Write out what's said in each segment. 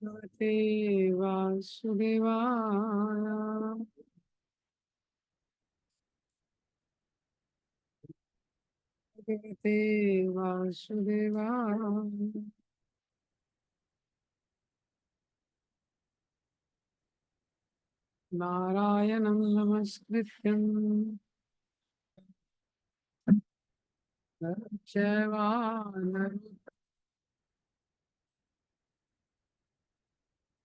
भगवते वासुदेवाय। भगवते वासुदेवाय। नारायणं नमस्कृत्यं नरं चैव नरोत्तमं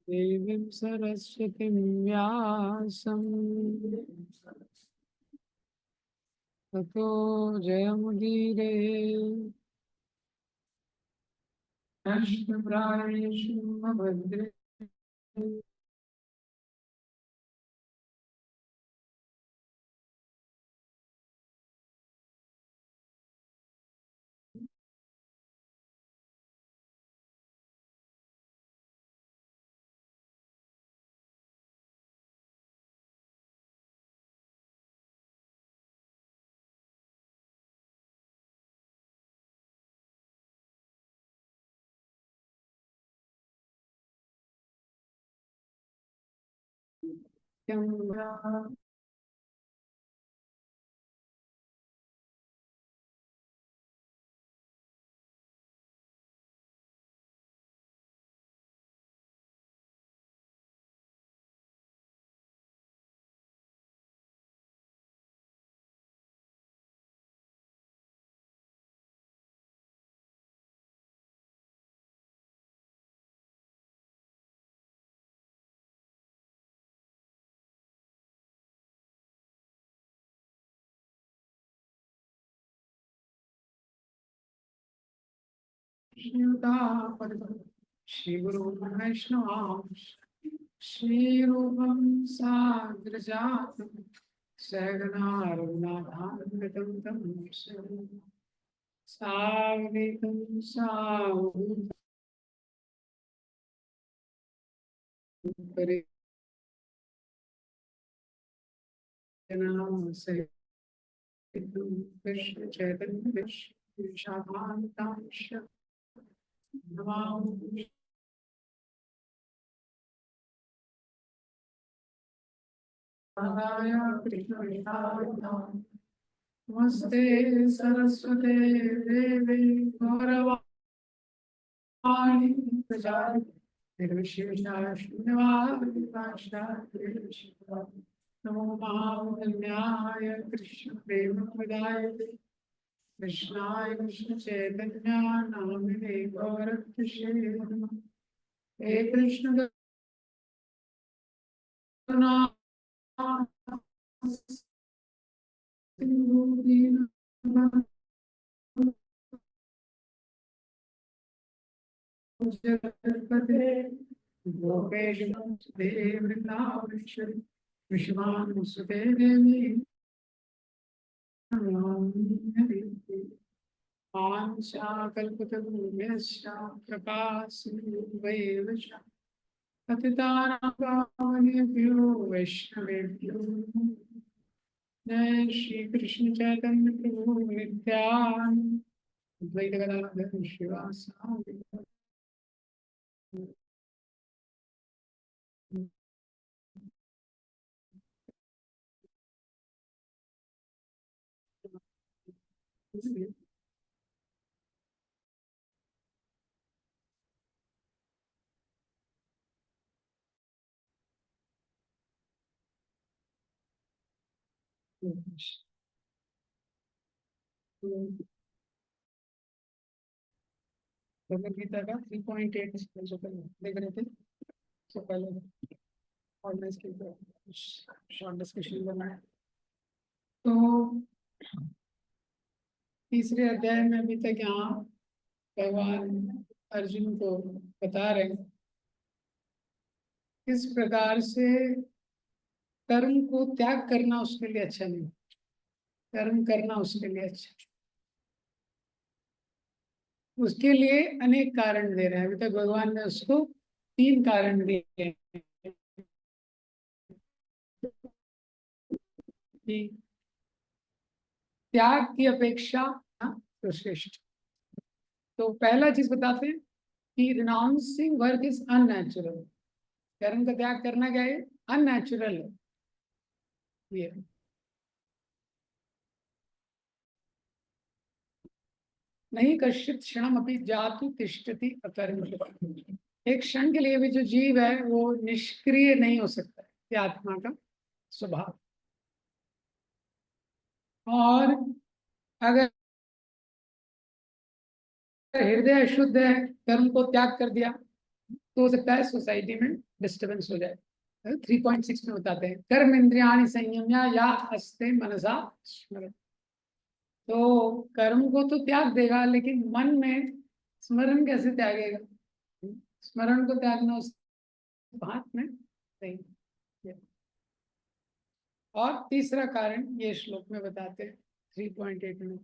देवीं सरस्वतीं व्यासं ततो जयमुदीरये। नष्टप्रायेषु भद्रे श्री गुरु वैष्णव श्री रूपं साग्रजातं सहगना रघुनाथान्वितं तं साग्रहितं सावधूतं परिजनां सहितं कृष्ण चैतन्य विशाखान्वितांश्च नमामि। नमस्ते सरस्वते देवी गौरवाणी प्रचारि निर्विशेषशून्यवादिभाषात् नमो महावदन्याय कृष्ण प्रेम प्रदायते कृष्णाय कृष्ण चैतन्य नामिने गौरक्षे नमः। हे कृष्ण करुणा सिंधु दीनबंधु जगत्पते गोपेश देव वृंदावनेश्वरी विश्वामित्र देवी नमामि। पांचाकल्पतरुभ्यश्च कृपासिन्धुभ्यैव च पतितानां पावनेभ्यो वैष्णवेभ्यो जय श्री कृष्ण चैतन्य प्रभु नित्यानंद द्वैत गदाधर शिवासादि भगवद गीता का 3.8 जो पहले देख रहे थे तो पहले ऑर्गेनाइज की शॉर्ट डिस्कशन करना है। तो तीसरे अध्याय में अभी तक यहाँ भगवान अर्जुन को बता रहे हैं किस प्रकार से कर्म को त्याग करना उसके लिए अच्छा नहीं, कर्म करना उसके लिए अच्छा। उसके लिए अनेक कारण दे रहे हैं। अभी तक भगवान ने उसको 3 कारण दिए हैं कि त्याग की अपेक्षा तो श्रेष्ठ। तो पहला चीज बताते हैं कि रिनाउंसिंग वर्क इज अननेचुरल। कर्म का त्याग करना क्या है? अननेचुरल है ये। नहीं कश्चित क्षण अपनी जातु तिष्ठति अकर्म। एक क्षण के लिए भी जो जीव है वो निष्क्रिय नहीं हो सकता है, ये आत्मा का स्वभाव। और अगर हृदय अशुद्ध है, कर्म को त्याग कर दिया, तो हो सकता है सोसाइटी में डिस्टर्बेंस हो जाए। 3.6 में बताते हैं कर्म इंद्रियाणि संयम्य या अस्ते मनसा स्मरण। तो कर्म को तो त्याग देगा, लेकिन मन में स्मरण कैसे त्यागेगा? स्मरण को त्यागना उस हाथ में नहीं। और तीसरा कारण ये श्लोक में बताते हैं 3.8 में,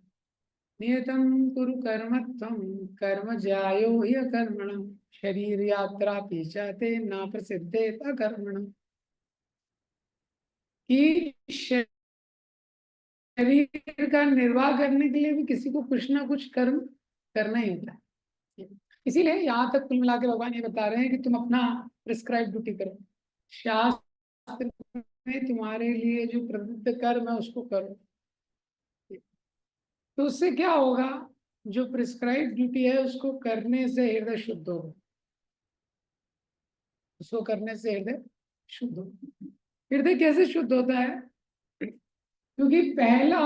नियतम कुरु कर्मत्वं कर्म ज्यायो हि अकर्मणः शरीर यात्रा पीछाते ना प्रसिद्धे अकर्मणः। कि शरीर का निर्वाह करने के लिए भी किसी को कुछ ना कुछ कर्म करना ही होता है। इसीलिए यहाँ तक कुल मिला के भगवान ये बता रहे हैं कि तुम अपना प्रिस्क्राइब ड्यूटी करो, शास्त्र में तुम्हारे लिए जो प्रदत्त कर्म है उसको करो। तो उससे क्या होगा? जो प्रिस्क्राइब ड्यूटी है उसको करने से हृदय शुद्ध होगा, उसको करने से हृदय शुद्ध होगा। हृदय कैसे शुद्ध होता है? क्योंकि पहला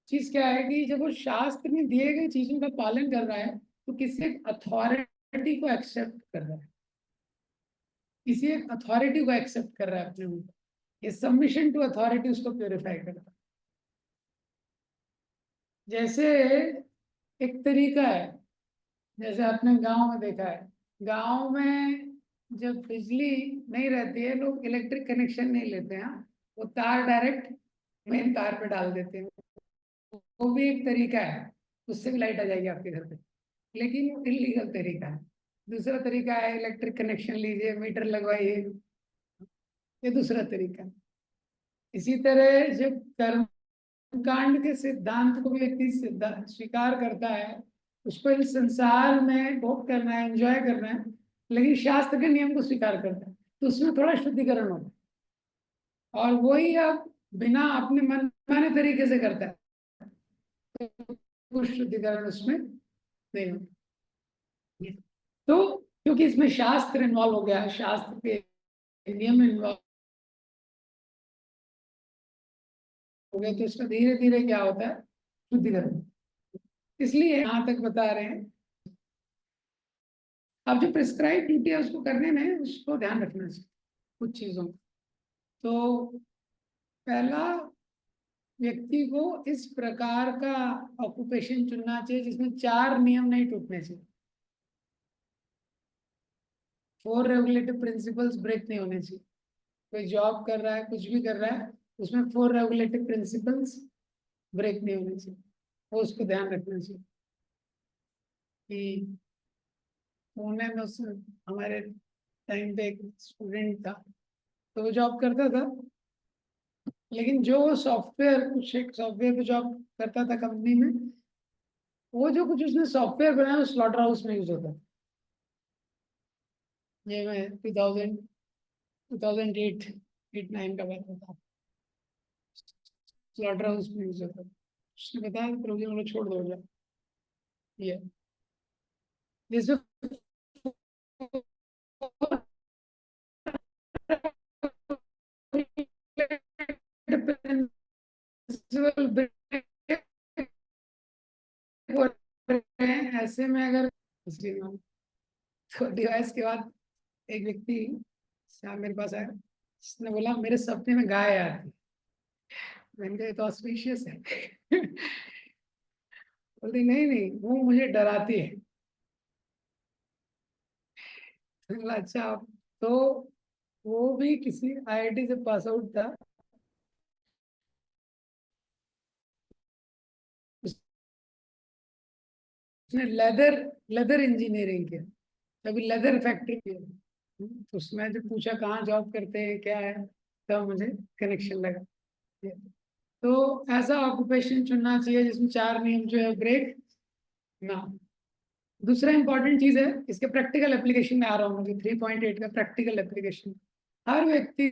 चीज क्या है कि जब वो शास्त्र में दिए गए चीजों का पालन कर रहा है तो किसी एक अथॉरिटी को एक्सेप्ट कर रहा है, किसी एक अथॉरिटी को एक्सेप्ट कर रहा है अपने ऊपर। ये सबमिशन टू अथॉरिटी उसको प्योरीफाई करता है। जैसे एक तरीका है, जैसे आपने गांव में देखा है, गांव में जब बिजली नहीं रहती है लोग इलेक्ट्रिक कनेक्शन नहीं लेते हैं, वो तार डायरेक्ट मेन तार पे डाल देते हैं। वो भी एक तरीका है, उससे भी लाइट आ जाएगी आपके घर पे, लेकिन वो इलीगल तरीका है। दूसरा तरीका है इलेक्ट्रिक कनेक्शन लीजिए, मीटर लगवाइए, ये दूसरा तरीका है। इसी तरह जब कर्म कांड के सिद्धांत को भी व्यक्ति स्वीकार करता है, उसको इस संसार में भोग करना है, एंजॉय करना है, लेकिन शास्त्र के नियम को स्वीकार करता है, तो उसमें थोड़ा शुद्धिकरण होता है। और वही अब बिना अपने मन माने तरीके से करता है तो कुछ शुद्धिकरण उसमें नहीं होता। तो क्योंकि इसमें शास्त्र इन्वॉल्व हो गया है, शास्त्र के नियम इन्वॉल्व हो गए, तो इसमें धीरे धीरे क्या होता है? शुद्धिकरण। इसलिए यहाँ तक बता रहे हैं अब जो प्रिस्क्राइब ड्यूटी है उसको करने में उसको ध्यान रखना चाहिए कुछ चीजों का। तो पहला, व्यक्ति को इस प्रकार का ऑक्यूपेशन चुनना चाहिए जिसमें 4 नियम नहीं टूटने चाहिए, 4 रेगुलेटिव प्रिंसिपल्स ब्रेक नहीं होने चाहिए। कोई जॉब कर रहा है, कुछ भी कर रहा है, उसमें 4 रेगुलेटिव प्रिंसिपल्स ब्रेक नहीं होने चाहिए, वो उसको ध्यान रखना चाहिए। कि पुणे में उस हमारे टाइम पे एक स्टूडेंट था, तो वो जॉब करता था, लेकिन जो सॉफ्टवेयर, कुछ एक सॉफ्टवेयर पे जॉब करता था कंपनी में, वो जो कुछ उसने सॉफ्टवेयर बनाया वो स्लॉटर हाउस में यूज होता था। ये मैं 2008 8-9 का बात होता, स्लॉटर हाउस में यूज होता था। उसने बताया प्रोग्राम वाला छोड़ दो जाए ये जिसमें ऐसे में अगर तो डिवाइस के बाद एक व्यक्ति शाम मेरे पास आया, उसने बोला मेरे सपने में गाय आती। मैंने कहा तो ऑस्पिशियस है। बोलती नहीं नहीं वो मुझे डराती है। मैंने बोला अच्छा। तो वो भी किसी आईआईटी से पास आउट था, उसने लेदर लेदर इंजीनियरिंग किया, तभी लेदर फैक्ट्री किया। तो उसमें जब पूछा कहाँ जॉब करते हैं क्या है, तब मुझे कनेक्शन लगा। तो ऐसा ऑक्यूपेशन चुनना चाहिए जिसमें 4 नियम जो है ब्रेक ना हो। दूसरा इंपॉर्टेंट चीज है, इसके प्रैक्टिकल एप्लीकेशन में आ रहा हूँ मुझे 3.8 का प्रैक्टिकल एप्लीकेशन। हर व्यक्ति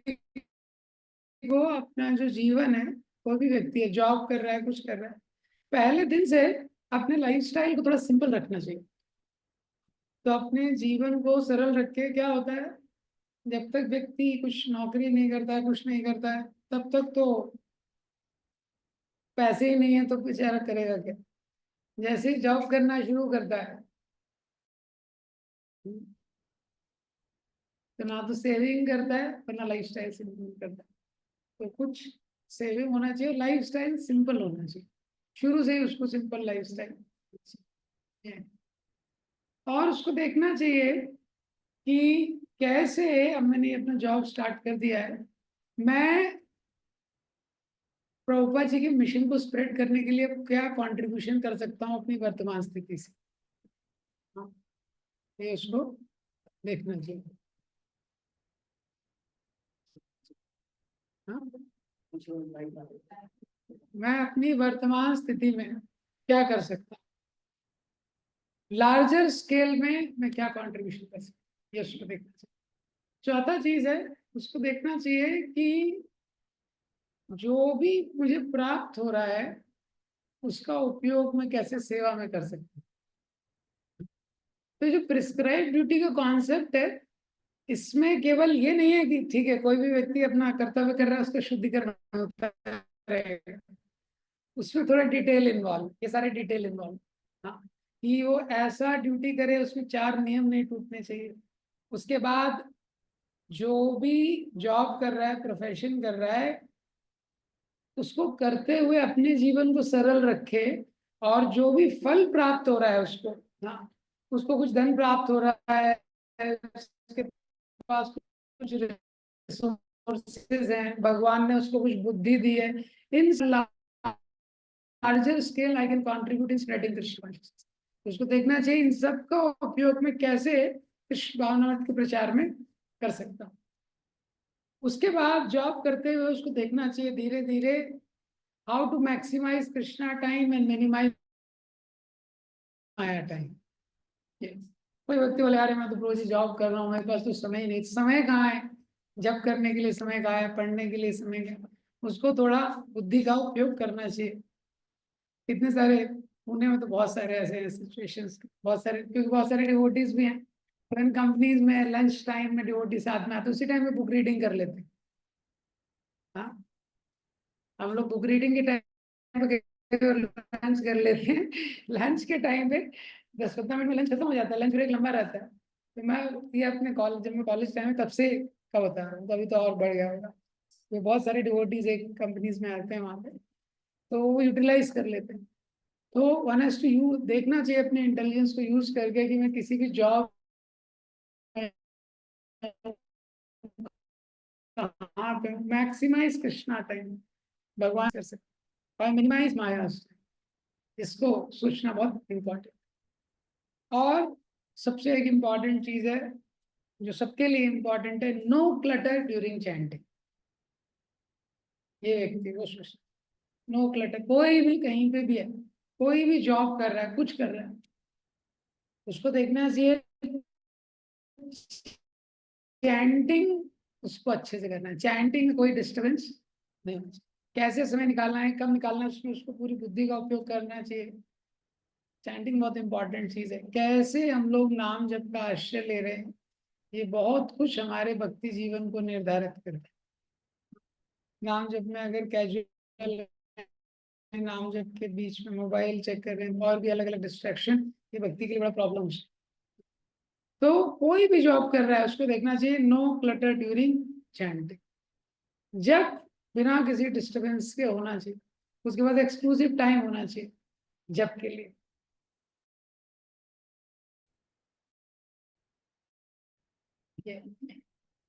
को अपना जो जीवन है, कोई भी व्यक्ति है जॉब कर रहा है कुछ कर रहा है, पहले दिन से अपने लाइफस्टाइल को थोड़ा सिंपल रखना चाहिए। तो अपने जीवन को सरल रख के क्या होता है, जब तक व्यक्ति कुछ नौकरी नहीं करता है कुछ नहीं करता है तब तक तो पैसे ही नहीं है तो बेचारा करेगा क्या। जैसे ही जॉब करना शुरू करता है तो ना तो सेविंग करता है और ना लाइफ स्टाइल सिंपल करता है। तो कुछ सेविंग होना चाहिए, लाइफ स्टाइल सिंपल होना चाहिए, शुरू से ही उसको सिंपल लाइफ स्टाइल। और उसको देखना चाहिए कि कैसे, अब मैंने अपना जॉब स्टार्ट कर दिया है, मैं प्रभुपाद जी के मिशन को स्प्रेड करने के लिए क्या कंट्रीब्यूशन कर सकता हूँ अपनी वर्तमान स्थिति से। हाँ, ये उसको देखना चाहिए। हाँ, मैं अपनी वर्तमान स्थिति में क्या कर सकता हूँ, लार्जर स्केल में मैं क्या कंट्रीब्यूशन कर सकता हूँ, ये उसको देखना चाहिए। चौथा चीज है, उसको देखना चाहिए कि जो भी मुझे प्राप्त हो रहा है उसका उपयोग मैं कैसे सेवा में कर सकता हूँ। तो जो प्रिस्क्राइब ड्यूटी का कॉन्सेप्ट है, इसमें केवल ये नहीं है कि ठीक है कोई भी व्यक्ति अपना कर्तव्य कर रहा है उसका शुद्धिकरण होता रहेगा, उसमें थोड़ा डिटेल इन्वॉल्व, ये सारे डिटेल इन्वॉल्व। हाँ, कि वो ऐसा ड्यूटी करे उसमें 4 नियम नहीं टूटने चाहिए। उसके बाद जो भी जॉब कर रहा है प्रोफेशन कर रहा है उसको करते हुए अपने जीवन को सरल रखे, और जो भी फल प्राप्त हो रहा है उसको, हाँ, उसको कुछ धन प्राप्त हो रहा है, उसके पास कुछ रिसोर्सेज हैं, भगवान ने उसको कुछ बुद्धि दी है, in larger scale I can contribute in spreading Krishna consciousness. उसको देखना चाहिए इन सब का उपयोग में कैसे कृष्ण भावना के प्रचार में कर सकता हूँ। उसके बाद जॉब करते हुए उसको देखना चाहिए धीरे धीरे how to maximize Krishna time and minimize Maya time. कोई व्यक्ति बोले अरे मैं तो रोज ही जॉब कर रहा हूँ, मेरे पास तो समय ही नहीं, समय कहाँ है, जब करने के लिए समय कहाँ है, पढ़ने के लिए समय कहाँ है, उसको थोड़ा बुद्धि का उपयोग करना चाहिए। इतने सारे पुणे में तो बहुत सारे ऐसे सिचुएशंस, बहुत सारे, क्योंकि बहुत सारे डिवोटीज भी हैं, कंपनीज में लंच टाइम में डिवोटी साथ में आते, उसी टाइम में बुक रीडिंग कर लेते हैं। हाँ, हम लोग बुक रीडिंग के टाइम पे लंच कर लेते हैं, लंच के टाइम पे 10-15 मिनट में लंच खत्म हो जाता है, लंच ब्रेक लंबा रहता है। तो मैं ये अपने कॉलेज, जब मैं कॉलेज टाइम में तब से का बता रहा हूँ, तो अभी तो और बढ़ गया होगा। तो बहुत सारे डिवोटीज एक कंपनीज में आते हैं वहाँ पे, तो वो यूटिलाइज कर लेते हैं। तो वन हैज टू यू देखना चाहिए अपने इंटेलिजेंस को यूज करके कि मैं किसी भी जॉब कहाँ पे मैक्सिमाइज कृष्णा टाइम भगवान कर सकते और मिनिमाइज माया, इसको सोचना बहुत इम्पोर्टेंट। और सबसे एक इम्पॉर्टेंट चीज है जो सबके लिए इम्पोर्टेंट है, नो क्लटर ड्यूरिंग चैंटिंग। ये व्यक्ति को सोचना, नो क्लटर, कोई भी कहीं पे भी है, कोई भी जॉब कर रहा है कुछ कर रहा है, उसको देखना चाहिए चैंटिंग उसको अच्छे से करना है, चैंटिंग में कोई डिस्टर्बेंस नहीं होना चाहिए। कैसे समय निकालना है कब निकालना है उसमें उसको पूरी बुद्धि का उपयोग करना चाहिए। चैंटिंग बहुत इंपॉर्टेंट चीज है, कैसे हम लोग नाम जप का आश्रय ले रहे हैं, ये बहुत कुछ हमारे भक्ति जीवन को निर्धारित करता है। नाम जप में अगर कैजुअल नाम जप के बीच में मोबाइल चेक कर रहे हैं और भी अलग अलग डिस्ट्रैक्शन, ये भक्ति के लिए बड़ा प्रॉब्लम है। तो कोई भी जॉब कर रहा है उसको देखना चाहिए नो क्लटर ड्यूरिंग चैंटिंग, जब बिना किसी डिस्टरबेंस के होना चाहिए। उसके बाद एक्सक्लूसिव टाइम होना चाहिए जब के लिए।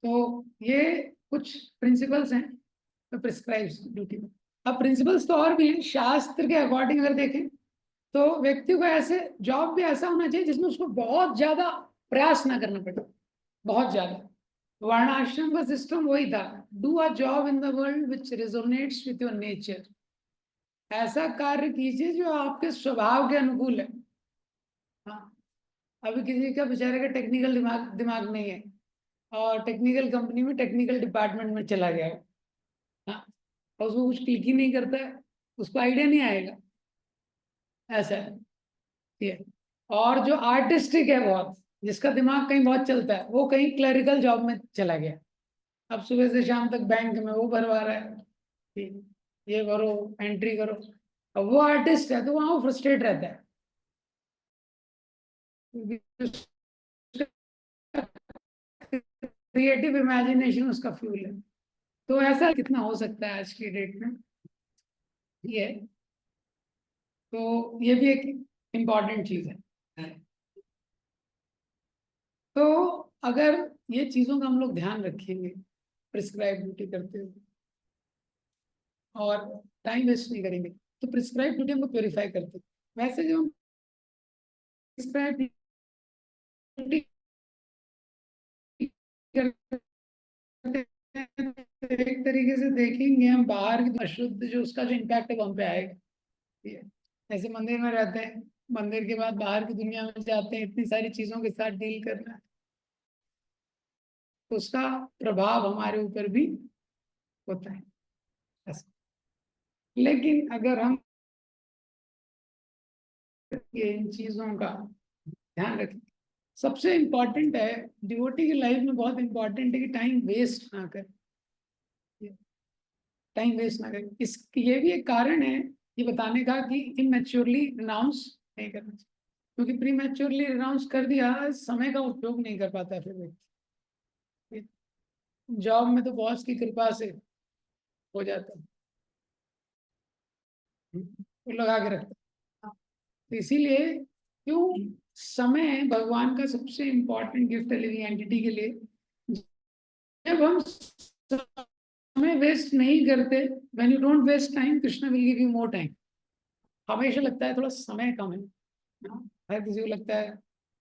तो ये कुछ प्रिंसिपल्स हैं तो प्रिस्क्राइब ड्यूटी में। अब प्रिंसिपल्स तो और भी हैं, शास्त्र के अकॉर्डिंग अगर देखें तो व्यक्ति को ऐसे जॉब भी ऐसा होना चाहिए जिसमें उसको बहुत ज्यादा प्रयास ना करना पड़े, बहुत ज्यादा। वर्णाश्रम का सिस्टम वही था, do a job in the world which resonates with your nature. ऐसा कार्य कीजिए जो आपके स्वभाव के अनुकूल है। हाँ, अभी किसी का बेचारे का टेक्निकल दिमाग दिमाग नहीं है और टेक्निकल कंपनी में टेक्निकल डिपार्टमेंट में चला गया है। हाँ, और उसको कुछ क्लिक ही नहीं करता है, उसको आइडिया नहीं आएगा। ऐसा है ये। और जो आर्टिस्टिक है बहुत, जिसका दिमाग कहीं बहुत चलता है, वो कहीं क्लरिकल जॉब में चला गया। अब सुबह से शाम तक बैंक में वो भरवा रहा है कि ये भरो, एंट्री करो। अब वो आर्टिस्ट है तो वहां वो फ्रस्ट्रेट रहता है, क्रिएटिव इमेजिनेशन उसका फ्यूल है। तो ऐसा कितना हो सकता है आज की डेट में, ये तो ये भी एक इम्पॉर्टेंट चीज है। तो अगर ये चीजों का हम लोग ध्यान रखेंगे प्रिस्क्राइब ड्यूटी करते हुए और टाइम वेस्ट नहीं करेंगे, तो प्रिस्क्राइब ड्यूटी हमको प्योरीफाई करते हैं। वैसे जो हम प्रिस्क्राइब ड्यूटी करते हैं, तो एक तरीके से देखेंगे हम बाहर की अशुद्ध जो उसका जो इम्पैक्ट है वो हम पे आएगा। ठीक है? ऐसे मंदिर में रहते हैं, मंदिर के बाद बाहर की दुनिया में जाते हैं, इतनी सारी चीजों के साथ डील करना है, तो उसका प्रभाव हमारे ऊपर भी होता है। ऐसा। लेकिन अगर हम ये इन चीजों का ध्यान रखें, सबसे इम्पोर्टेंट है डिवोटी की लाइफ में, बहुत इम्पोर्टेंट है कि टाइम वेस्ट ना करें। टाइम वेस्ट ना करें, इस ये भी एक कारण है ये बताने का कि इमेच्योरली रिनाउंस नहीं करना चाहिए, क्योंकि प्री मैच्योरली रिनाउंस कर दिया, समय का उपयोग नहीं कर पाता फिर व्यक्ति। जॉब में तो बॉस की कृपा से हो जाता है, वो लगा के रखता है। तो इसीलिए क्यों, समय भगवान का सबसे इम्पोर्टेंट गिफ्ट है लिविंग एंटिटी के लिए। जब हम समय वेस्ट नहीं करते, when you don't waste time, Krishna will give you more time. हमेशा लगता है थोड़ा समय कम है ना? हर किसी को लगता है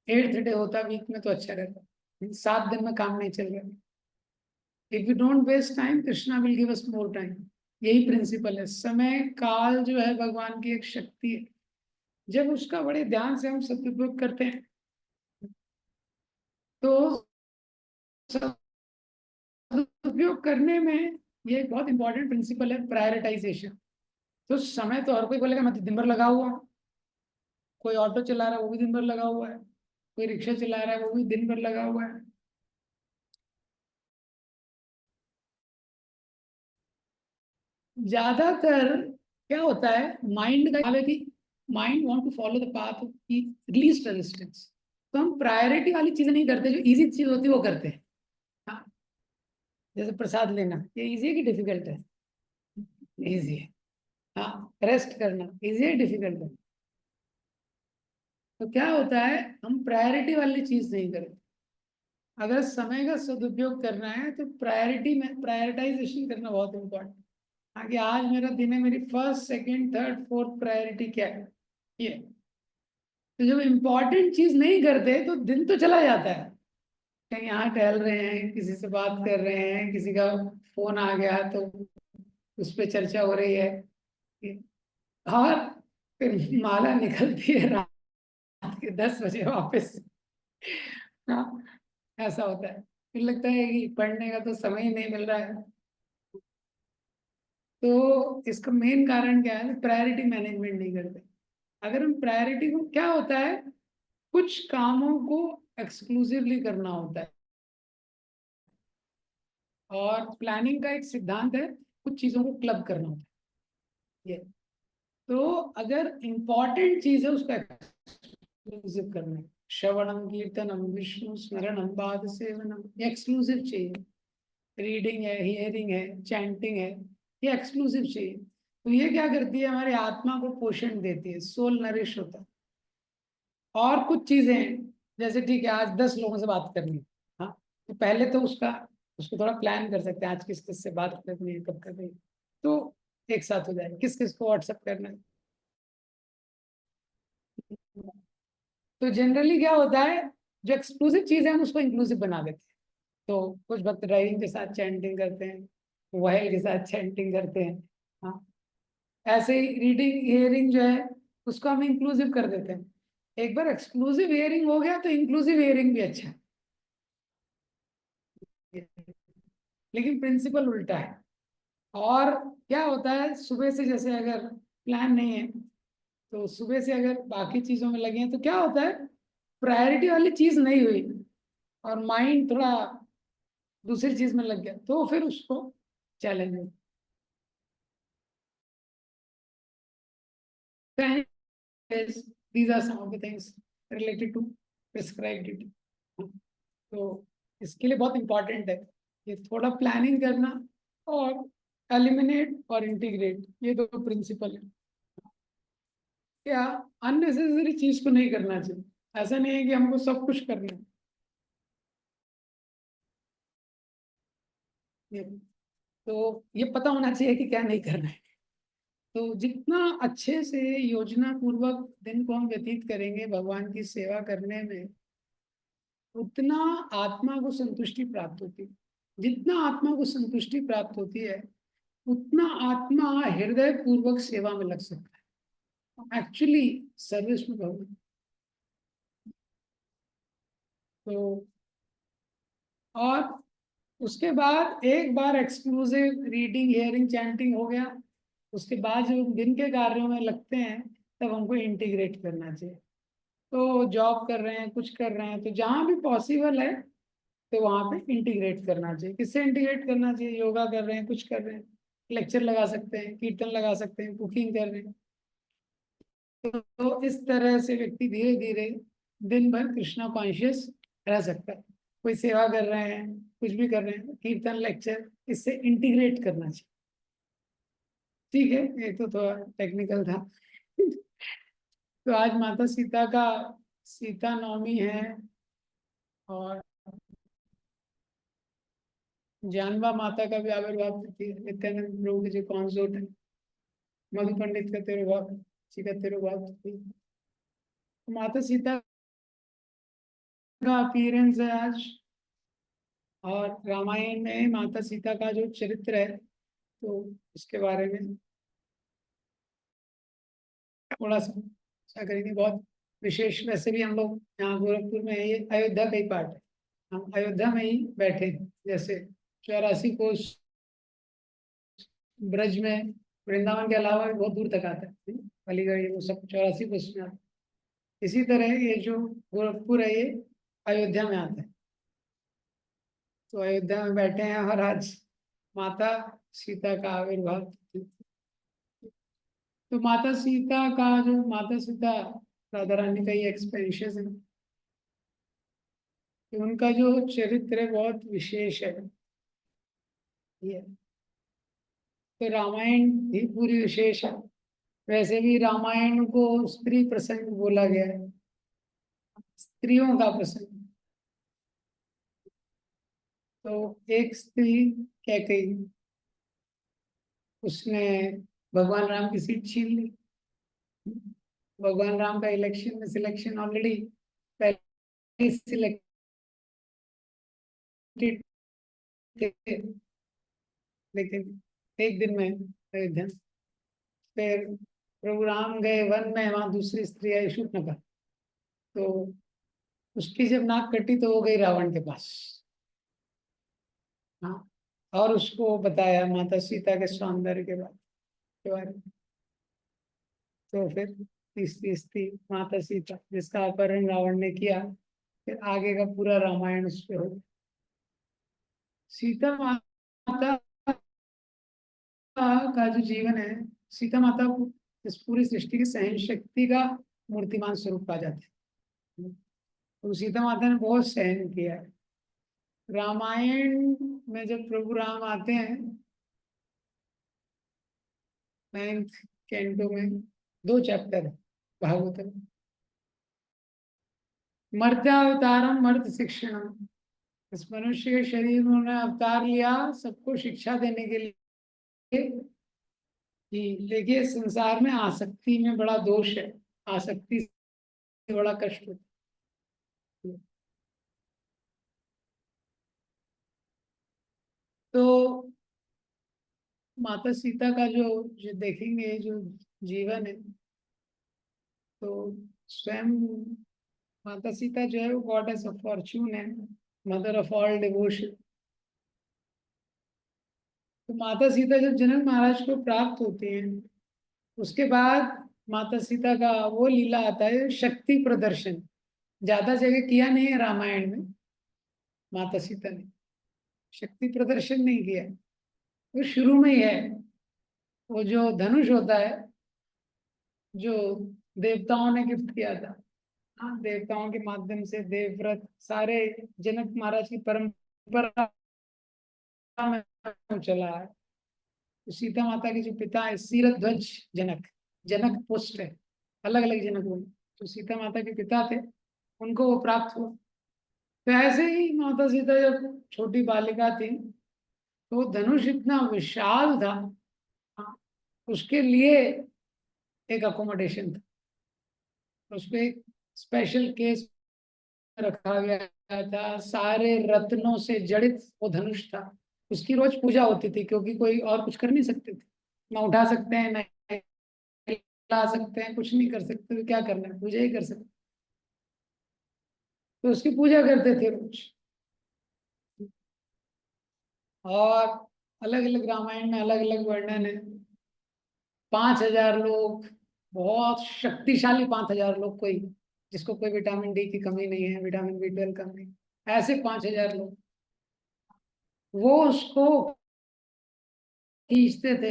8th डे होता वीक में तो अच्छा रहता, 7 दिन में काम नहीं चल रहा। If you don't waste time, Krishna will give us more time. यही प्रिंसिपल है। समय काल जो है भगवान की एक शक्ति है, जब उसका बड़े ध्यान से हम सदुपयोग करते हैं तो सदुपयोग करने में ये एक बहुत इंपॉर्टेंट प्रिंसिपल है, प्रायोरिटाइजेशन। तो समय तो हर कोई बोलेगा मैं तो दिन भर लगा हुआ हूँ, कोई ऑटो चला रहा है वो भी दिन भर लगा हुआ है, कोई रिक्शा चला रहा है वो भी दिन भर लगा हुआ है। ज्यादातर क्या होता है, माइंड का हाल है कि mind want to follow the path of least resistance. तो हम प्रायोरिटी वाली चीजें नहीं करते, जो इजी चीज होती है वो करते हैं। हाँ, जैसे प्रसाद लेना, ये इजी है कि डिफिकल्ट है? इजी है। हाँ, रेस्ट करना इजी है डिफिकल्ट है? तो क्या होता है, हम प्रायोरिटी वाली चीज नहीं करते। अगर समय का सदुपयोग करना है तो प्रायोरिटी में प्रायोरिटाइजेशन करना बहुत इम्पोर्टेंट। आगे आज मेरा दिन है, मेरी first second third fourth priority क्या है, ये। तो जब इम्पोर्टेंट चीज नहीं करते तो दिन तो चला जाता है, कहीं यहाँ टहल रहे हैं, किसी से बात कर रहे हैं, किसी का फोन आ गया तो उस पर चर्चा हो रही है, और फिर माला निकलती है रात के 10 बजे वापस। हाँ, ऐसा होता है। फिर लगता है कि पढ़ने का तो समय ही नहीं मिल रहा है। तो इसका मेन कारण क्या है, प्रायोरिटी मैनेजमेंट नहीं करते। अगर हम प्रायोरिटी को, क्या होता है, कुछ कामों को एक्सक्लूसिवली करना होता है, और प्लानिंग का एक सिद्धांत है कुछ चीजों को क्लब करना होता है, ये। तो अगर इंपॉर्टेंट चीज है उसको एक्सक्लूसिव करना है, श्रवणम कीर्तनम विष्णु स्मरणम पाद सेवनम, एक्सक्लूसिव चाहिए। रीडिंग है, हियरिंग है, चैंटिंग है, ये एक्सक्लूसिव चाहिए। तो ये क्या करती है, हमारी आत्मा को पोषण देती है, सोल नरिश होता है। और कुछ चीजें हैं, जैसे ठीक है आज 10 लोगों से बात करनी है, हाँ, तो पहले तो उसका उसको थोड़ा प्लान कर सकते हैं, आज किस किस से बात करनी है, कब करनी है, तो एक साथ हो जाएगा, किस किस को व्हाट्सअप करना है। तो जनरली क्या होता है, जो एक्सक्लूसिव चीज है हम उसको इंक्लूसिव बना देते हैं। तो कुछ भक्त ड्राइविंग के साथ चैंटिंग करते हैं, मोबाइल के साथ चैंटिंग करते हैं। हाँ, ऐसे ही रीडिंग हियरिंग जो है उसको हम इंक्लूसिव कर देते हैं। एक बार एक्सक्लूसिव हियरिंग हो गया तो इंक्लूसिव हियरिंग भी अच्छा है, लेकिन प्रिंसिपल उल्टा है। और क्या होता है, सुबह से जैसे अगर प्लान नहीं है तो सुबह से अगर बाकी चीजों में लगे हैं तो क्या होता है, प्रायोरिटी वाली चीज नहीं हुई और माइंड थोड़ा दूसरी चीज में लग गया तो फिर उसको चैलेंज है। These are some of the things related to prescribed duty. तो इसके लिए बहुत इंपॉर्टेंट है ये थोड़ा प्लानिंग करना और एलिमिनेट और इंटीग्रेट, ये दो प्रिंसिपल है। क्या अननेसेसरी चीज को नहीं करना चाहिए, ऐसा नहीं है कि हमको सब कुछ करना है। तो ये पता होना चाहिए कि क्या नहीं करना है। तो जितना अच्छे से योजना पूर्वक दिन को हम व्यतीत करेंगे भगवान की सेवा करने में, उतना आत्मा को संतुष्टि प्राप्त होती है। जितना आत्मा को संतुष्टि प्राप्त होती है उतना आत्मा हृदय पूर्वक सेवा में लग सकता है, एक्चुअली सर्विस में भगवान। तो और उसके बाद एक बार एक्सक्लूसिव रीडिंग हियरिंग चैंटिंग हो गया, उसके बाद जब दिन के कार्यों में लगते हैं तब हमको इंटीग्रेट करना चाहिए। तो जॉब कर रहे हैं, कुछ कर रहे हैं, तो जहाँ भी पॉसिबल है तो वहाँ पे इंटीग्रेट करना चाहिए। किससे इंटीग्रेट करना चाहिए, योगा कर रहे हैं, कुछ कर रहे हैं, लेक्चर लगा सकते हैं, कीर्तन लगा सकते हैं, कुकिंग कर रहे हैं। तो इस तरह से व्यक्ति धीरे धीरे दिन भर कृष्णा कॉन्शियस रह सकता है। कोई सेवा कर रहे हैं, कुछ भी कर रहे हैं, कीर्तन लेक्चर, इससे इंटीग्रेट करना चाहिए। ठीक है, ये तो थोड़ा टेक्निकल था। तो आज माता सीता का सीता नवमी है और जानवा माता का भी आविर्भाव तिथि है। नित्यानंद प्रभु के जो कॉन्सोर्ट है, मधु पंडित का तिरुभाव जी का तिरुभाव तिथि है। माता सीता का अपीयरेंस है आज। और रामायण में माता सीता का जो चरित्र है तो उसके बारे में थोड़ा सा क्या करेंगे, बहुत विशेष। वैसे भी हम लोग यहाँ गोरखपुर में है, ये अयोध्या का ही पार्ट है, हम अयोध्या में ही बैठे हैं। जैसे 84 कोस ब्रज में, वृंदावन के अलावा भी बहुत दूर तक आता है, अलीगढ़ ये वो सब 84 कोस में आता है। इसी तरह ये जो गोरखपुर है ये अयोध्या में आता है। तो अयोध्या में बैठे हैं और आज माता सीता का आविर्भाव। तो माता सीता का जो माता सीता राधा रानी का ये एक्सपेंशन है, कि उनका जो चरित्र है बहुत विशेष है। ये तो रामायण भी पूरी विशेष है। वैसे भी रामायण को स्त्री प्रसंग बोला गया है, स्त्रियों का प्रसंग। तो एक स्त्री कैकेयी, उसने भगवान राम की सीट छीन ली। भगवान राम का इलेक्शन में सिलेक्शन ऑलरेडी पहले सिलेक्टेड थे, लेकिन एक दिन में अयोध्या। फिर प्रभु राम गए वन में, वहां दूसरी स्त्री आई शूर्पणखा। तो उसकी जब नाक कटी तो वो गई रावण के पास। हाँ, और उसको बताया माता सीता के सौंदर्य के बारे में। तो फिर तीसरी स्त्री माता सीता, जिसका अपहरण रावण ने किया। फिर आगे का पूरा रामायण उस पे हो। सीता माता का जो जीवन है, सीता माता को इस पूरी सृष्टि की सहन शक्ति का मूर्तिमान स्वरूप कहा जाता है। तो सीता माता ने बहुत सहन किया है। रामायण में जब प्रभु राम आते हैं 9th कैंटो में, 2 चैप्टर है भागवतम। मर्त्यावतारम मर्त शिक्षणम, इस मनुष्य के शरीर में उन्होंने अवतार लिया सबको शिक्षा देने के लिए कि देखिए संसार में आसक्ति में बड़ा दोष है, आसक्ति से बड़ा कष्ट होता है। तो माता सीता का जो देखेंगे जो जीवन है, तो स्वयं माता सीता जो है वो गॉडेस ऑफ फॉर्च्यून है, मदर ऑफ ऑल डिवोशन। तो माता सीता जब जनक महाराज को प्राप्त होते हैं, उसके बाद माता सीता का वो लीला आता है शक्ति प्रदर्शन। ज्यादा जगह किया नहीं है रामायण में माता सीता ने, शक्ति प्रदर्शन नहीं किया। वो शुरू में ही है, वो जो धनुष होता है जो देवताओं ने गिफ्ट किया था। हाँ, देवताओं के माध्यम से देवव्रत सारे जनक महाराज की परंपरा में चला है। तो सीता माता के जो पिता है सीरथ ध्वज जनक, जनक पुष्ट है, अलग अलग जनक हुए। तो सीता माता के पिता थे, उनको वो प्राप्त हुआ। तो ऐसे ही माता सीता जब छोटी बालिका थी तो वो धनुष इतना विशाल था। हाँ, उसके लिए एक अकोमोडेशन था, उसको एक स्पेशल केस रखा गया था, सारे रत्नों से जड़ित वो धनुष था। उसकी रोज पूजा होती थी क्योंकि कोई और कुछ कर नहीं सकते थे, ना उठा सकते हैं ना ला सकते हैं, कुछ नहीं कर सकते, तो क्या करना है, पूजा ही कर सकते। तो उसकी पूजा करते थे रोज। और अलग अलग रामायण में अलग अलग वर्णन है। 5,000 लोग, बहुत शक्तिशाली 5,000 लोग, कोई जिसको कोई विटामिन डी की कमी नहीं है, विटामिन बी 12 कमी, ऐसे 5,000 लोग वो उसको खींचते थे।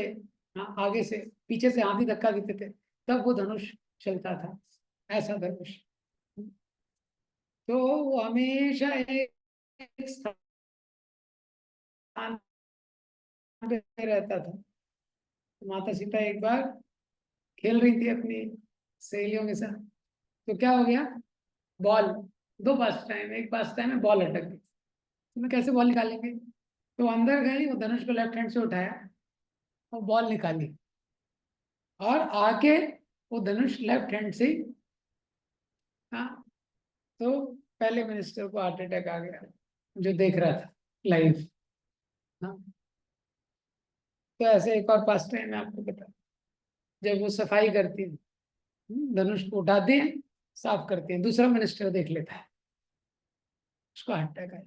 हाँ, आगे से पीछे से हाथी धक्का देते थे, तब वो धनुष चलता था, ऐसा धनुष। तो वो हमेशा एक स्थान पे रहता था। तो माता सीता एक बार खेल रही थी अपनी सहेलियों के साथ, तो क्या हो गया, बॉल, दो पास टाइम, एक पास टाइम में बॉल अटक गई। तो मैं कैसे बॉल निकालेंगे, तो अंदर गई, वो धनुष को लेफ्ट हैंड से उठाया और बॉल निकाली, और आके वो धनुष लेफ्ट हैंड से, हाँ, तो पहले मिनिस्टर को हार्ट अटैक आ गया, जो देख रहा था लाइव। हाँ, तो ऐसे एक और पास टाइम मैं आपको बता, जब वो सफाई करती है, धनुष को उठाते हैं, साफ करते हैं, दूसरा मिनिस्टर देख लेता है, उसको हार्ट अटैक आया।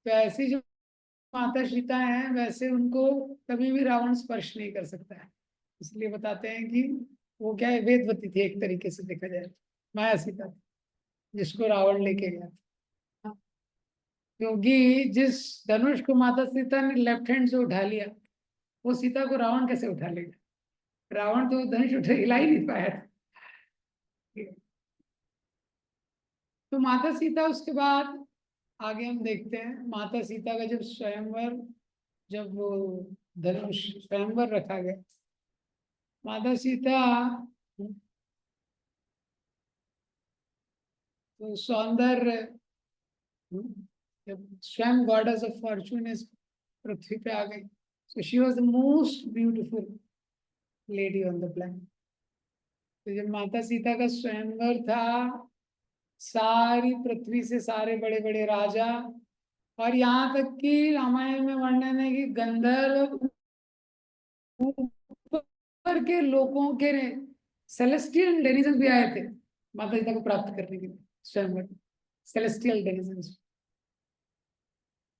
तो ऐसी जो माता सीता है वैसे उनको कभी भी रावण स्पर्श नहीं कर सकता है। इसलिए बताते हैं कि वो क्या है, वेदवती थी एक तरीके से देखा जाए, माया सीता थी, जिसको रावण लेके गया था। हाँ, क्योंकि जिस धनुष को माता सीता ने लेफ्ट हैंड से उठा लिया, वो सीता को रावण कैसे उठा लेगा, रावण तो धनुष उठा हिला ही नहीं पाया था। तो माता सीता उसके बाद आगे हम देखते हैं, माता सीता का जब स्वयंवर, जब वो धनुष स्वयंवर रखा गया, माता सीता तो सौंदर्य, जब स्वयं गॉडेस ऑफ फॉर्चून इस पृथ्वी पे आ गई, so she was the most beautiful lady on the planet. तो जब माता सीता का स्वयंवर था, सारी पृथ्वी से सारे बड़े बड़े राजा, और यहाँ तक कि रामायण में वर्णन है कि गंधर्व, ऊपर के लोगों के सेलेस्टियल डेनिजन भी आए थे माता सीता को प्राप्त करने के लिए स्वयंवर, सेलेस्टियल डेनिजन।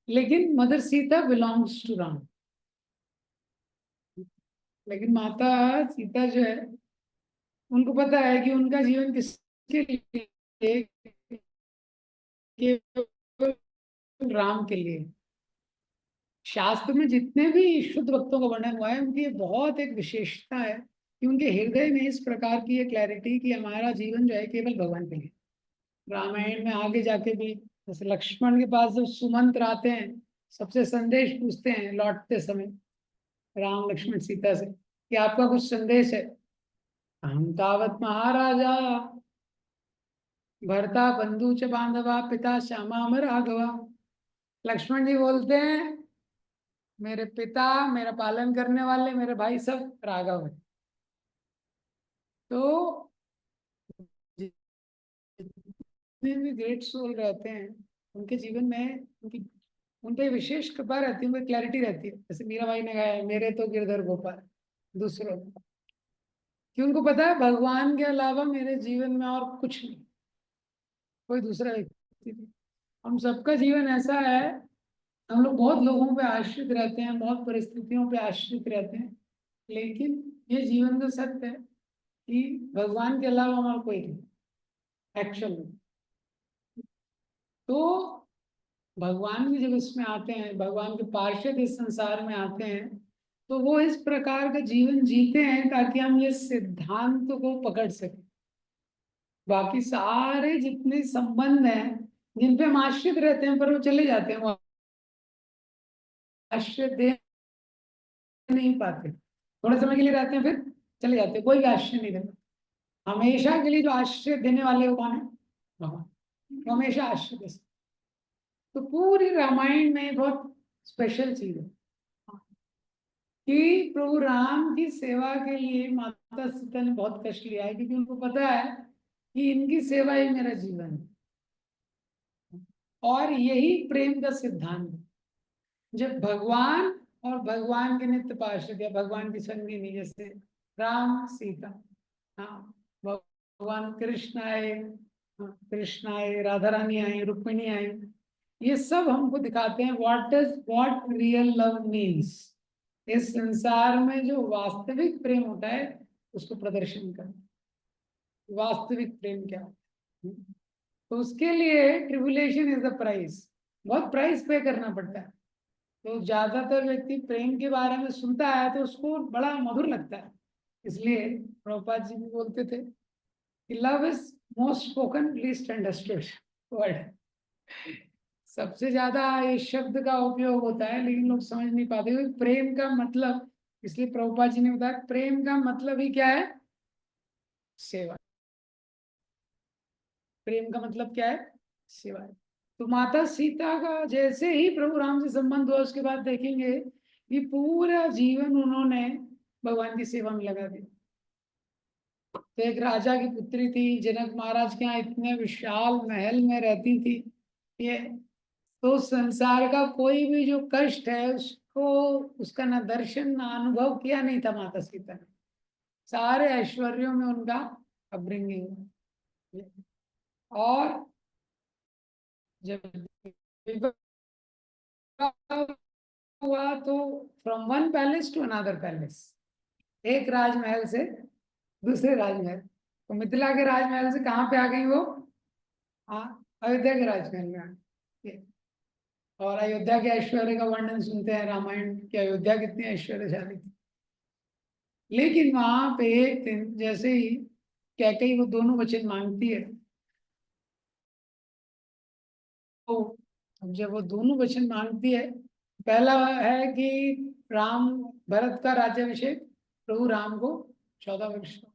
लेकिन mother Sita belongs to Ram. लेकिन माता सीता जो है, उनको पता है कि उनका जीवन किसके लिए, केवल राम के लिए। शास्त्र में जितने भी शुद्ध भक्तों का वर्णन हुआ है, उनकी बहुत एक विशेषता है कि उनके हृदय में इस प्रकार की एक क्लैरिटी कि हमारा जीवन जो है केवल भगवान के लिए। रामायण में आगे जाके भी जैसे लक्ष्मण के पास जब सुमंत्र आते हैं, सबसे संदेश पूछते हैं लौटते समय, राम लक्ष्मण सीता से कि आपका कुछ संदेश है। हम तावत महाराजा भरता बंधु च बांधवा पिता श्यामा अमर राघवा। लक्ष्मण जी बोलते हैं मेरे पिता, मेरा पालन करने वाले मेरे भाई सब राघव है। तो जितने भी ग्रेट सोल रहते हैं, उनके जीवन में उनकी, उन पे विशेष कृपा रहती है, उनकी क्लैरिटी रहती है। जैसे मीरा भाई ने गाया, मेरे तो गिरधर गोपाल दूसरों, कि उनको पता है भगवान के अलावा मेरे जीवन में और कुछ नहीं, कोई दूसरा व्यक्ति नहीं। हम सबका जीवन ऐसा है, हम लोग बहुत लोगों पे आश्रित रहते हैं, बहुत परिस्थितियों पे आश्रित रहते हैं, लेकिन ये जीवन का सत्य है कि भगवान के अलावा हमारा कोई नहीं एक्चुअल में। तो भगवान भी जब इसमें आते हैं, भगवान के पार्षद इस संसार में आते हैं, तो वो इस प्रकार का जीवन जीते हैं ताकि हम ये सिद्धांत को पकड़ सकें। बाकी सारे जितने संबंध हैं जिन पे हम आश्रित रहते हैं, पर वो चले जाते हैं, वो आश्रय दे नहीं पाते, थोड़े समय के लिए रहते हैं फिर चले जाते हैं, कोई भी आश्रय नहीं देता। हमेशा के लिए जो आश्रय देने वाले वो कौन है? भगवान। वो हमेशा आश्रय दे सकते। तो पूरी रामायण में बहुत स्पेशल चीज है कि प्रभु राम की सेवा के लिए माता सीता ने बहुत कष्ट लिया है, क्योंकि उनको पता है कि इनकी सेवा ही मेरा जीवन है, और यही प्रेम का सिद्धांत है। जब भगवान और भगवान के नित्य पार्षद या भगवान की संगिनी जैसे राम सीता, हाँ, भगवान कृष्ण आए, हाँ, कृष्ण आए, राधा रानी आई, रुक्मिणी आई, ये सब हमको दिखाते हैं व्हाट रियल लव मीन्स। इस संसार में जो वास्तविक प्रेम होता है उसको प्रदर्शन कर, वास्तविक प्रेम क्या होता है। तो उसके लिए ट्रिबुलेशन इज द प्राइस, बहुत प्राइस पे करना पड़ता है। तो ज्यादातर व्यक्ति प्रेम के बारे में सुनता है तो उसको बड़ा मधुर लगता है, इसलिए प्रभुपाद जी भी बोलते थे कि love is most spoken least understood word. सबसे ज्यादा इस शब्द का उपयोग होता है लेकिन लोग समझ नहीं पाते क्योंकि प्रेम का मतलब, इसलिए प्रभुपाद जी ने बताया प्रेम का मतलब ही क्या है? सेवा। प्रेम का मतलब क्या है? सेवा है। तो माता सीता का जैसे ही प्रभु राम से संबंध हुआ उसके बाद देखेंगे कि पूरा जीवन उन्होंने भगवान की सेवा में लगा दिया। तो एक राजा की पुत्री थी, जनक महाराज के यहाँ इतने विशाल महल में रहती थी ये। तो संसार का कोई भी जो कष्ट है उसको, उसका ना दर्शन ना अनुभव किया नहीं था माता सीता ने। सारे ऐश्वर्यों में उनका अपब्रिंगिंग हुआ। और जब विवाह हुआ तो from one palace to another palace, एक राजमहल से दूसरे राजमहल। तो मिथिला के राजमहल से कहाँ पे आ गई वो? हाँ, अयोध्या के राजमहल में आ गई। और अयोध्या के ऐश्वर्य का वर्णन सुनते हैं रामायण की, अयोध्या कितनी ऐश्वर्यशाली थी। लेकिन वहां पे एक दिन जैसे ही कैकेयी वो दोनों वचन मांगती है, तो जब वो दोनों वचन मांगती है, पहला है कि राम, भरत का राज्याभिषेक प्रभु राम को 14 वर्ष का।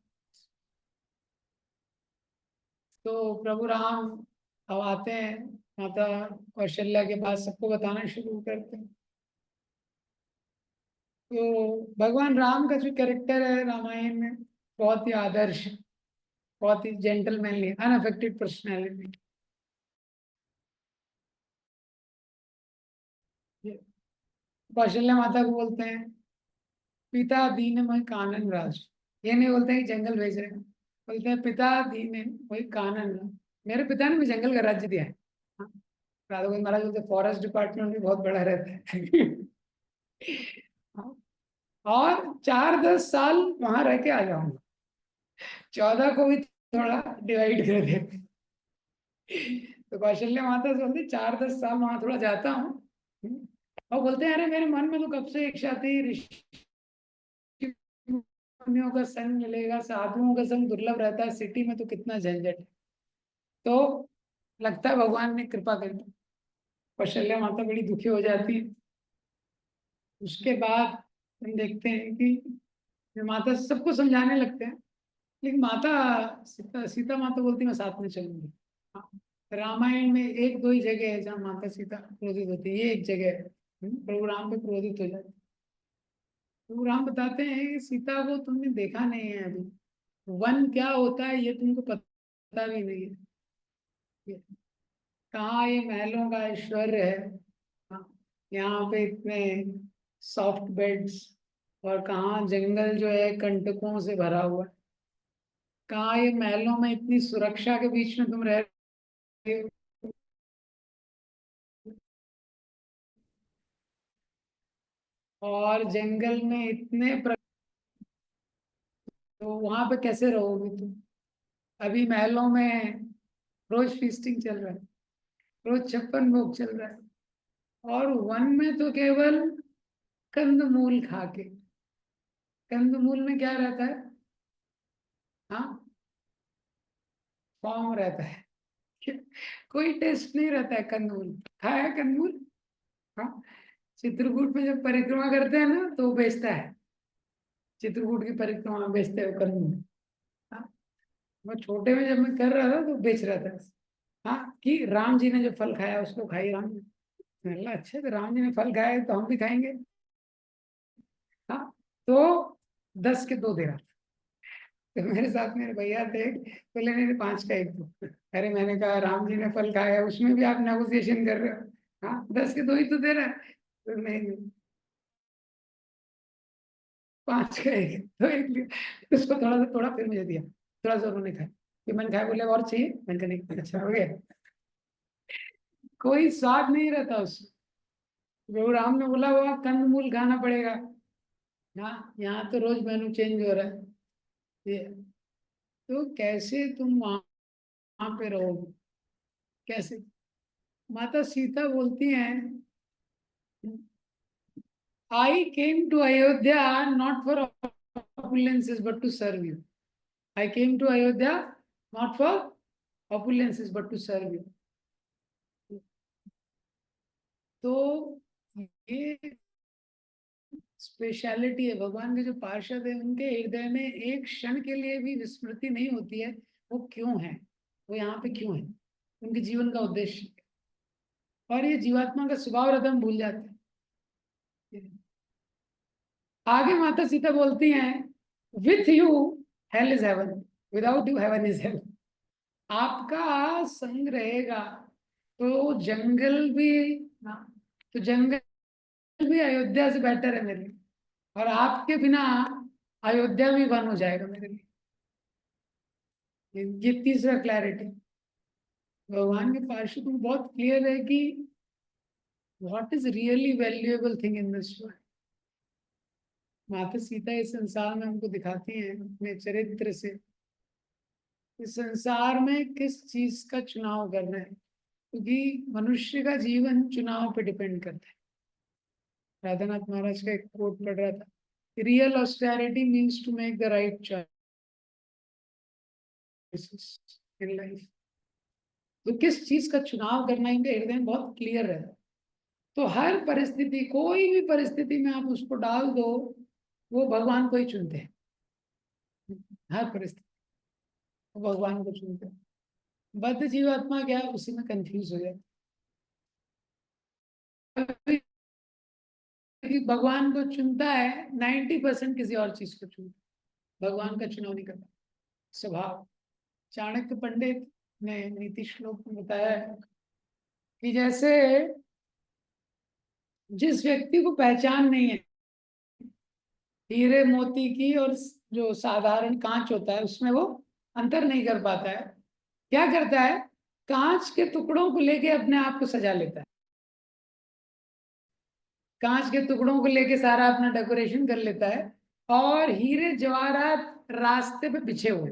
तो प्रभु राम अब आते हैं माता कौशल्या के पास, सबको बताना शुरू करते हैं। तो भगवान राम का जो कैरेक्टर है रामायण में बहुत ही आदर्श, बहुत ही जेंटलमैनली, अनअफेक्टेड पर्सनैलिटी। कौशल्या माता को बोलते हैं पिता दीन मैं कानन राज। ये नहीं बोलते हैं कि जंगल भेज रहे हैं, बोलते हैं पिता दीन वही कानन राज। मेरे पिता ने भी जंगल का राज्य दिया है। हाँ, राधा गोविंद महाराज बोलते फॉरेस्ट डिपार्टमेंट भी बहुत बड़ा रहता है। हाँ, और 4-10 साल वहां रह के आ जाऊंगा, 14 को भी थोड़ा डिवाइड कर देते। तो कौशल्या माता से बोलते 4-10 साल वहां थोड़ा जाता हूँ। और बोलते हैं अरे मेरे मन में तो कब से इच्छा थी, ऋषि मुनियों का संग मिलेगा, साधुओं का संग दुर्लभ रहता है, सिटी में तो कितना झंझट है। तो लगता है भगवान ने कृपा कर दी। कौशल्या माता बड़ी दुखी हो जाती है। उसके बाद हम देखते हैं कि माता सबको समझाने लगते हैं, लेकिन माता सीता माता बोलती मैं साथ में चलूंगी। हाँ, रामायण में एक दो ही जगह है जहाँ माता सीता क्रोधित होती है, ये एक जगह है। प्रभु राम पे क्रोधित हो जाते हैं। प्रभु राम बताते हैं कि सीता को तुमने देखा नहीं है अभी, वन क्या होता है ये तुमको पता भी नहीं है। ये- कहाँ ये महलों का ऐश्वर्य है, हाँ, यहाँ पे इतने सॉफ्ट बेड्स, और कहाँ जंगल जो है कंटकों से भरा हुआ है। कहा ये महलों में इतनी सुरक्षा के बीच में तुम रह रहे हो, और जंगल में इतने तो वहां पे कैसे रहोगे तुम? अभी महलों में रोज फीस्टिंग चल रहा है, रोज 56 भोग चल रहा है, और वन में तो केवल कंदमूल खा के। कंदमूल में क्या रहता है? हाँ, फॉर्म रहता है। कोई टेस्ट नहीं रहता है कंदमूल। खाया है कंदमूल? हाँ, चित्रकूट में जब परिक्रमा करते हैं ना तो वो बेचता है, चित्रकूट की परिक्रमा में बेचते हैं कंदमूल। हाँ, मैं छोटे में जब मैं कर रहा था तो बेच रहा था। हाँ, कि राम जी ने जो फल खाया उसको खाई राम जी। मैंने कहा, अच्छा तो राम जी ने फल खाया है तो हम भी खाएंगे। हाँ, तो 10 के 2 दे रहा। तो मेरे साथ मेरे भैया थे, बोले नहीं नहीं, 5 का 1 दो। अरे मैंने कहा राम जी ने फल खाया है उसमें भी आप नेगोशिएशन कर रहे हो? हाँ, 10 के 2 ही तो दे रहा है। तो नहीं नहीं, 5 का 1 तो 1 लिया। उसको थोड़ा सा तोड़ा, फिर मुझे दिया। थोड़ा सा उन्होंने खाया, फिर मैंने खाया, बोले और चाहिए? मैंने कहा नहीं, अच्छा हो गया। कोई स्वाद नहीं रहता उसमें। प्रभु राम ने बोला हुआ कंदमूल खाना पड़ेगा। हाँ, यहाँ तो रोज मेनू चेंज हो रहा है। ये तो कैसे तुम वहां पे रहोगे? कैसे? माता सीता बोलती हैं, I came to Ayodhya not for opulences but to serve you. I came to Ayodhya not for opulences but to serve you. तो ये स्पेशलिटी है भगवान के। जो पार्षद है उनके हृदय में एक क्षण के लिए भी विस्मृति नहीं होती है वो क्यों है, वो यहाँ पे क्यों है, उनके जीवन का उद्देश्य। और ये जीवात्मा का स्वभाव रहता है, हम भूल जाते हैं। आगे माता सीता बोलती हैं, with you hell is heaven, without you heaven is hello. आपका संग रहेगा तो जंगल भी, हाँ, तो जंगल भी अयोध्या से बेटर है मेरे लिए, और आपके बिना अयोध्या भी वन हो जाएगा मेरे लिए। ये तीसरा क्लैरिटी भगवान के पार्षद को बहुत क्लियर है कि what is really valuable thing in this world. माता सीता इस संसार में हमको दिखाती हैं अपने चरित्र से इस संसार में किस चीज का चुनाव करना है, क्योंकि मनुष्य का जीवन चुनाव पे डिपेंड करता है। राधानाथ महाराज का एक कोट पढ़ रहा था, real austerity means to make the right choices in life. तो किस चीज का चुनाव करना इनके हृदय में बहुत क्लियर रहता है। तो हर परिस्थिति, कोई भी परिस्थिति में आप उसको डाल दो, वो भगवान को ही चुनते हैं। हर परिस्थिति वो भगवान को चुनते हैं। बद्ध जीवात्मा क्या है, उसी में कंफ्यूज हो जाता है। कि भगवान को चुनता है 90% किसी और चीज को चुनता है, भगवान का चुनाव नहीं करता। स्वभाव, चाणक्य पंडित ने नीति श्लोक में बताया है कि जैसे जिस व्यक्ति को पहचान नहीं है हीरे मोती की और जो साधारण कांच होता है उसमें वो अंतर नहीं कर पाता है, क्या करता है, कांच के टुकड़ों को लेके अपने आप को सजा लेता है। कांच के टुकड़ों को लेके सारा अपना डेकोरेशन कर लेता है, और हीरे जवाहरात रास्ते पे बिछे हुए।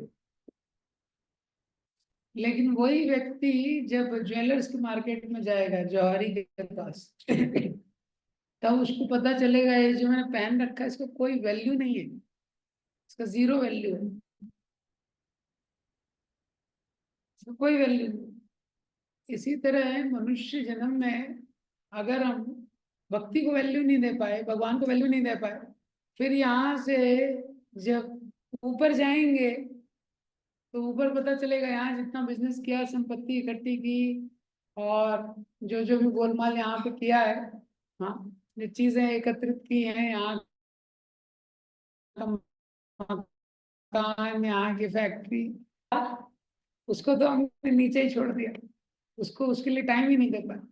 लेकिन वही व्यक्ति जब ज्वेलर्स की मार्केट में जाएगा, जौहरी के पास, तब उसको पता चलेगा ये जो मैंने पहन रखा है इसका कोई वैल्यू नहीं है, इसका जीरो वैल्यू है, इसका कोई वैल्यू नहीं। इसी तरह है मनुष्य जन्म में अगर हम भक्ति को वैल्यू नहीं दे पाए, भगवान को वैल्यू नहीं दे पाए, फिर यहाँ से जब ऊपर जाएंगे तो ऊपर पता चलेगा यहाँ जितना बिजनेस किया, संपत्ति इकट्ठी की, और जो जो भी गोलमाल यहाँ पे किया है, हाँ, जो चीजें एकत्रित की हैं, यहाँ का मकान, यहाँ की फैक्ट्री, उसको तो हमने नीचे ही छोड़ दिया, उसको उसके लिए टाइम ही नहीं दे पाया।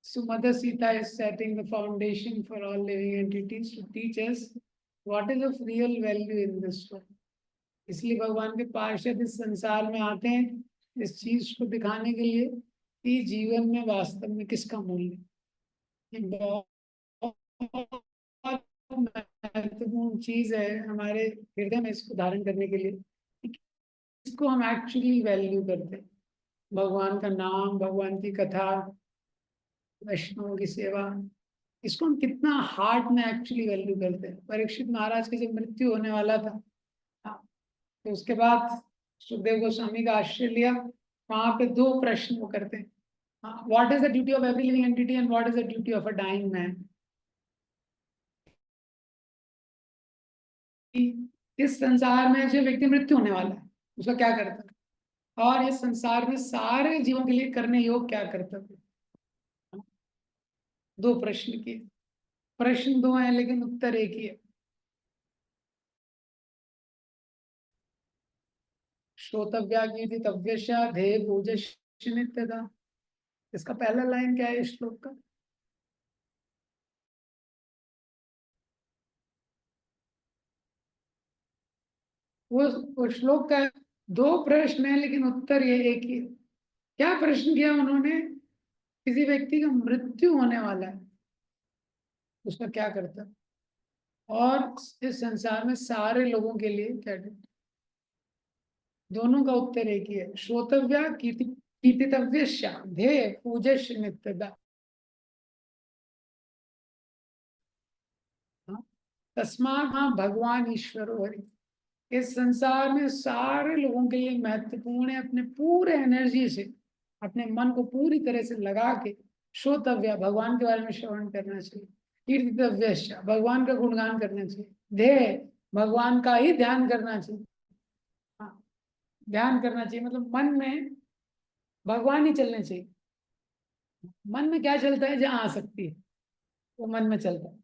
So Mother Sita is setting the foundation for all living entities to teach us what is of real value in this world. इसलिए भगवान के पार्षद इस संसार में आते हैं इस चीज को दिखाने के लिए कि जीवन में वास्तव में किसका मूल्य है। ये बहुत महत्वपूर्ण चीज है हमारे हृदय में इसको धारण करने के लिए, इसको हम एक्चुअली वैल्यू करते हैं। भगवान का नाम, भगवान की कथा, वैष्णव की सेवा, इसको हम कितना हार्ट में एक्चुअली वैल्यू करते हैं। परीक्षित महाराज की जब मृत्यु होने वाला था, हाँ, तो उसके बाद सुखदेव गोस्वामी का आश्रय लिया। वहां पे दो प्रश्न वो करते हैं, what is the duty of every living entity and what is the duty of a dying man. इस संसार में जो व्यक्ति मृत्यु होने वाला है उसका क्या कर्तव्य, और इस संसार में सारे जीवन के लिए करने योग्य क्या कर्तव्य। दो प्रश्न किए, प्रश्न दो हैं लेकिन उत्तर एक ही है। श्रोतव्या कीर्तितव्यश्च ध्येय पूज्यश्च नित्यदा। इसका पहला लाइन क्या है इस श्लोक का? वो श्लोक का दो प्रश्न है लेकिन उत्तर ये एक ही है। क्या प्रश्न किया उन्होंने? किसी व्यक्ति का मृत्यु होने वाला है, उसका क्या करता है, और इस संसार में सारे लोगों के लिए क्या करता है? दोनों का उत्तर एक ही है। श्रोतव्या कीर्तितव्य ध्येय पूज्यश्च नित्यदा। तस्मात् हाँ भगवान ईश्वरो हरि। इस संसार में सारे लोगों के लिए महत्वपूर्ण है अपने पूरे एनर्जी से, अपने मन को पूरी तरह से लगा के श्रोतव्य भगवान के बारे में श्रवण करना चाहिए, कीर्तितव्य भगवान का गुणगान करना चाहिए, ध्येय भगवान का ही ध्यान करना चाहिए। हाँ, ध्यान करना चाहिए मतलब मन में भगवान ही चलने चाहिए। मन में क्या चलता है, जहाँ आसक्ति है वो मन में चलता है।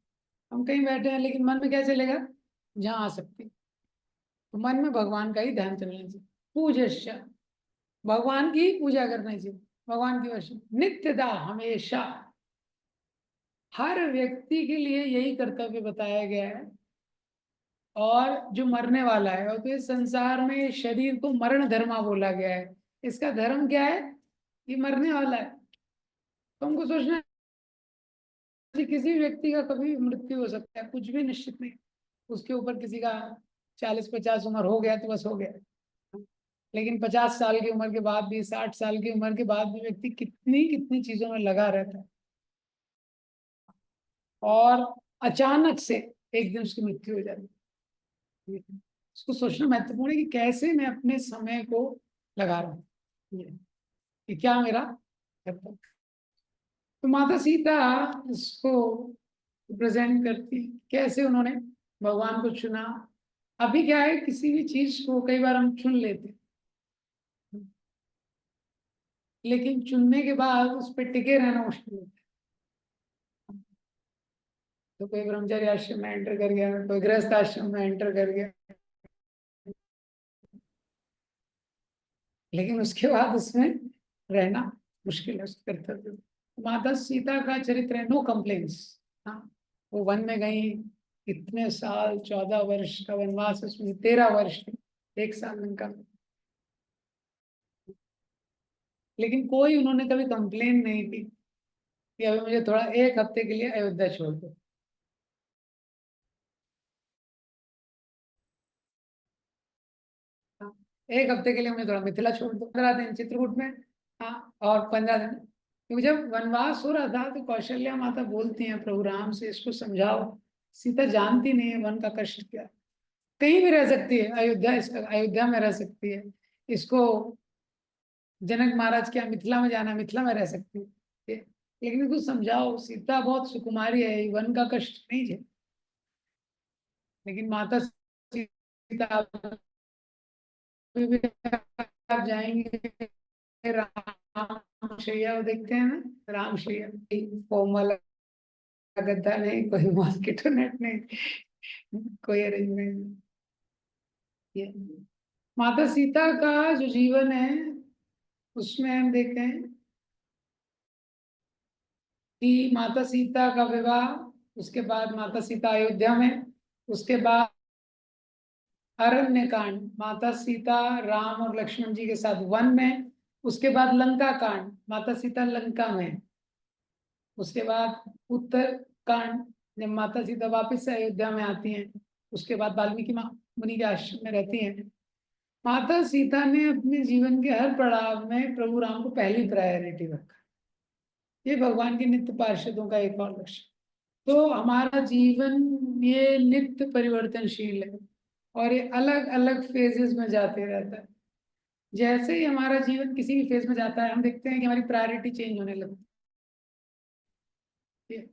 हम कहीं बैठे हैं लेकिन मन में क्या चलेगा, जहाँ आसक्ति है। तो मन में भगवान का ही ध्यान चलना चाहिए। पूज्य भगवान की पूजा करनी चाहिए, भगवान की वर्षा नित्यदा हमेशा। हर व्यक्ति के लिए यही कर्तव्य बताया गया है। और जो मरने वाला है, और तो इस संसार में शरीर को मरण धर्मा बोला गया है। इसका धर्म क्या है? ये मरने वाला है। तो हमको सोचना है कि किसी भी व्यक्ति का कभी मृत्यु हो सकता है, कुछ भी निश्चित नहीं। उसके ऊपर किसी का 40-50 उम्र हो गया तो बस हो गया, लेकिन 50 साल की उम्र के बाद भी, 60 साल की उम्र के बाद भी व्यक्ति कितनी कितनी चीजों में लगा रहता है, और अचानक से एक दिन उसकी मृत्यु हो जाती है। उसको सोचना महत्वपूर्ण है कि कैसे मैं अपने समय को लगा रहा हूँ, ये क्या मेरा कर्तव्य। तो माता सीता इसको प्रेजेंट करती, कैसे उन्होंने भगवान को चुना। अभी क्या है, किसी भी चीज को कई बार हम चुन लेते, लेकिन चुनने के बाद उस पर टिके रहना मुश्किल होता है। तो कोई ब्रह्मचर्य आश्रम में एंटर कर गया, कोई गृहस्थ आश्रम में एंटर कर गया, लेकिन उसके बाद उसमें रहना मुश्किल है, उसके कर्तव्य। माता सीता का चरित्र है, नो कंप्लेन्स। हाँ, वो वन में गई, इतने साल, 14 वर्ष का वनवास, उसमें 13 वर्ष, 1 साल लंका में, लेकिन कोई उन्होंने कभी कंप्लेन नहीं की कि अभी मुझे थोड़ा 1 हफ्ते के लिए अयोध्या छोड़ दो। हाँ, 1 हफ्ते के लिए मुझे थोड़ा मिथिला छोड़ दो, 15 दिन चित्रकूट में। हाँ, और 15 दिन, क्योंकि जब वनवास हो रहा था तो कौशल्या माता बोलती हैं प्रभु राम से, इसको समझाओ, सीता जानती नहीं है वन का कष्ट क्या है। कहीं भी रह सकती है, अयोध्या, अयोध्या में रह सकती है, इसको जनक महाराज के यहाँ मिथिला में जाना, मिथिला में रह सकती है, लेकिन इसको समझाओ, सीता बहुत सुकुमारी है, ये वन का कष्ट नहीं है। लेकिन माता सीता, अभी भी आप जाएंगे राम शैया वो देखते हैं ना, राम शैया, कोमल गद्दा नहीं, कोई मॉस्किटो नेट नहीं, कोई अरेंजमेंट। ये माता सीता का जो जीवन है उसमें हम देखते हैं कि माता सीता का विवाह, उसके बाद माता सीता अयोध्या में, उसके बाद अरण्य कांड, माता सीता राम और लक्ष्मण जी के साथ वन में। उसके बाद लंका कांड, माता सीता लंका में। उसके बाद उत्तर कांड, जब माता सीता वापस से अयोध्या में आती हैं। उसके बाद वाल्मीकि मुनि के आश्रम में रहती हैं। माता सीता ने अपने जीवन के हर पड़ाव में प्रभु राम को पहली प्रायोरिटी रखा। ये भगवान के नित्य पार्षदों का एक और लक्ष्य। तो हमारा जीवन ये नित्य परिवर्तनशील है और ये अलग अलग फेजेस में जाते रहता है। जैसे ही हमारा जीवन किसी भी फेज में जाता है, हम देखते हैं कि हमारी प्रायोरिटी चेंज होने लगती है।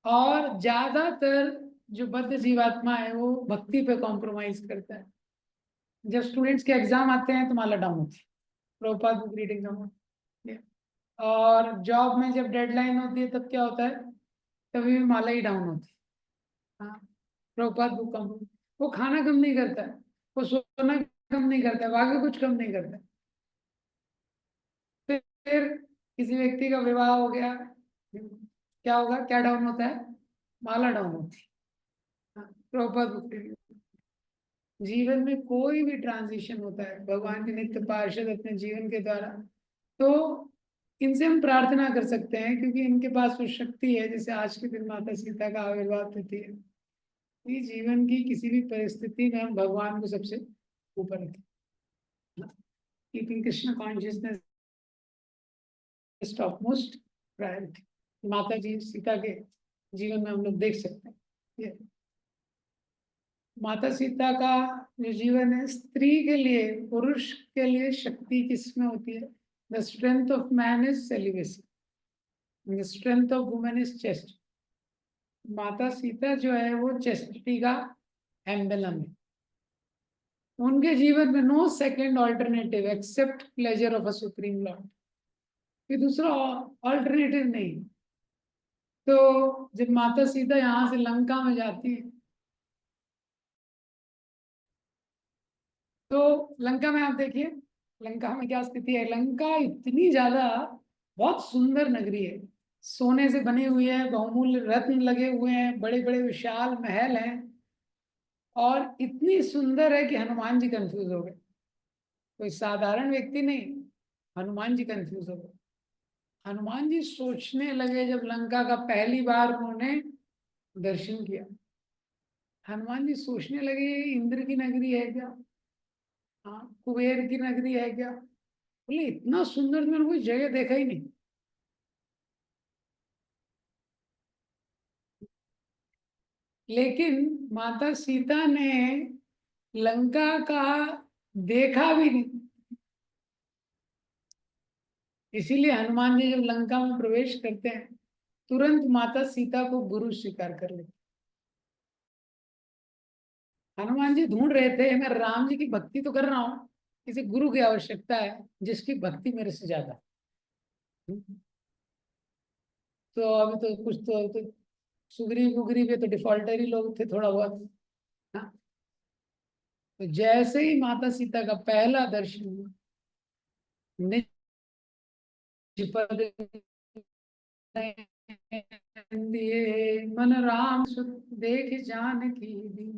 और ज्यादातर जो बद्ध जीवात्मा है वो भक्ति पे कॉम्प्रोमाइज करता है। जब स्टूडेंट्स के एग्जाम आते हैं तो माला डाउन होती है, प्रभुपाद बुक रीडिंग डाउन होती है। और जॉब में जब डेडलाइन होती है तब क्या होता है, तभी भी माला ही डाउन होती है। हाँ, प्रभुपाद बुक कम। वो खाना कम नहीं करता है, वो सोना कम नहीं करता है, बाकी कुछ कम नहीं करता है। फिर किसी व्यक्ति का विवाह हो गया, क्या होगा, क्या डाउन होता है, माला डाउन होती है। हाँ, प्रभुपाद बुक रीडिंग। जीवन में कोई भी ट्रांजिशन होता है भगवान के नित्य पार्षद अपने जीवन के द्वारा, तो इनसे हम प्रार्थना कर सकते हैं क्योंकि इनके पास वो शक्ति है। जैसे आज के दिन माता सीता का आविर्भाव तिथि है, ये जीवन की किसी भी परिस्थिति में हम भगवान को सबसे ऊपर रखें। Keeping Krishna consciousness top most priority, माता जी सीता के जीवन में हम लोग देख सकते हैं। ये माता सीता का जो जीवन है, स्त्री के लिए, पुरुष के लिए शक्ति किसमें होती है? The strength of man is celibacy, the strength of women is chest. माता सीता जो है वो चेस्टिटी का एम्बलम है। उनके जीवन में no second alternative except pleasure of a supreme lord, ये दूसरा ऑल्टरनेटिव नहीं। तो जब माता सीता यहाँ से लंका में जाती है, तो लंका में आप देखिए, लंका में क्या स्थिति है। लंका इतनी ज्यादा बहुत सुंदर नगरी है, सोने से बनी हुई है, बहुमूल्य रत्न लगे हुए हैं, बड़े बड़े विशाल महल हैं, और इतनी सुंदर है कि हनुमान जी कंफ्यूज हो गए। कोई साधारण व्यक्ति नहीं, हनुमान जी कंफ्यूज हो गए। हनुमान जी सोचने लगे, जब लंका का पहली बार उन्होंने दर्शन किया, हनुमान जी सोचने लगे ये इंद्र की नगरी है क्या, हाँ कुबेर की नगरी है क्या। बोले इतना सुंदर तो मैंने कोई जगह देखा ही नहीं। लेकिन माता सीता ने लंका का देखा भी नहीं, इसीलिए हनुमान जी जब लंका में प्रवेश करते हैं, तुरंत माता सीता को गुरु स्वीकार कर लेते। हनुमान जी ढूंढ रहे थे, मैं राम जी की भक्ति तो कर रहा हूँ, किसी गुरु की आवश्यकता है जिसकी भक्ति मेरे से ज्यादा। तो अभी तो कुछ तो सुग्रीव उग्रीव ये तो डिफॉल्टर ही लोग थे थोड़ा बहुत। हाँ, तो जैसे ही माता सीता का पहला दर्शन हुआ, निज पद दिए मन राम सुत देख जानकी दी।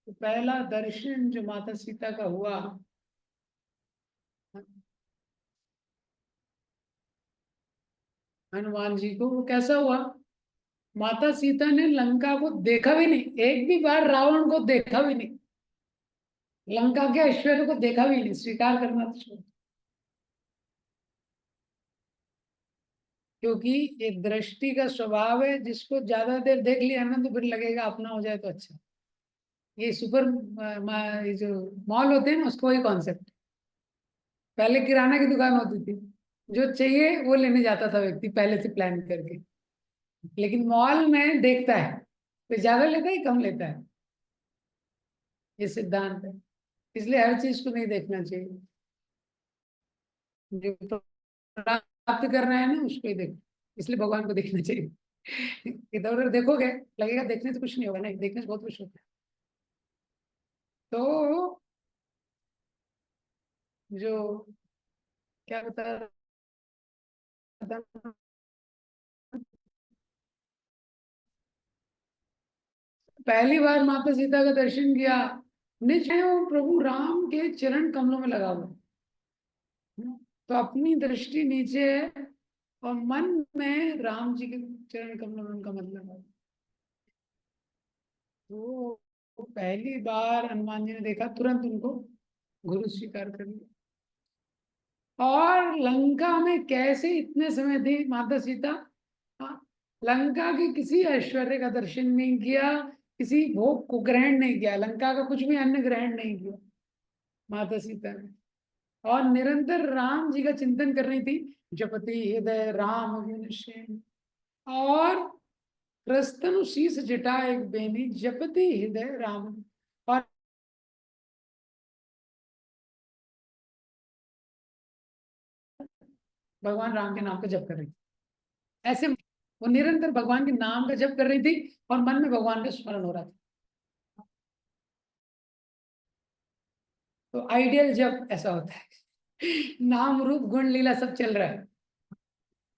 तो पहला दर्शन जो माता सीता का हुआ, हनुमान जी को, वो कैसा हुआ? माता सीता ने लंका को देखा भी नहीं, एक भी बार रावण को देखा भी नहीं, लंका के ऐश्वर्य को देखा भी नहीं, स्वीकार करना तो छोड़। क्योंकि ये दृष्टि का स्वभाव है, जिसको ज्यादा देर देख लिया ना तो फिर लगेगा अपना हो जाए तो अच्छा। ये सुपर ये जो मॉल होते हैं ना, उसको वही कॉन्सेप्ट। पहले किराना की दुकान होती थी, जो चाहिए वो लेने जाता था व्यक्ति पहले से प्लान करके। लेकिन मॉल में देखता है, तो ज्यादा लेता है कम लेता है, ये सिद्धांत है। इसलिए हर चीज को नहीं देखना चाहिए, जो प्राप्त कर रहे हैं ना उसको ही देखो। इसलिए भगवान को देखना चाहिए। इधर उधर देखोगे, लगेगा देखने से कुछ नहीं होगा, नहीं देखने से बहुत कुछ होता है। तो जो क्या बता रहा था, पहली बार माता सीता का दर्शन किया, निज है वो प्रभु राम के चरण कमलों में लगा हुआ है। तो अपनी दृष्टि नीचे है और मन में राम जी के चरण कमलों में उनका मतलब है। तो पहली बार हनुमान जी ने देखा, तुरंत उनको गुरु स्वीकार कर लिया। और लंका में कैसे इतने समय थी माता सीता? हाँ, लंका के किसी ऐश्वर्य का दर्शन नहीं किया, किसी भोग को ग्रहण नहीं किया, लंका का कुछ भी अन्न ग्रहण नहीं किया माता सीता ने। और निरंतर राम जी का चिंतन कर रही थी। जपति हृदय राम अभिनिशेन। और प्रस्तनु शीस जटा एक बेनी जपति हृदय राम। और भगवान राम के नाम का जप कर रही थी ऐसे। वो निरंतर भगवान के नाम का जप कर रही थी और मन में भगवान का स्मरण हो रहा था। तो आइडियल जब ऐसा होता है, नाम रूप गुण लीला सब चल रहा है।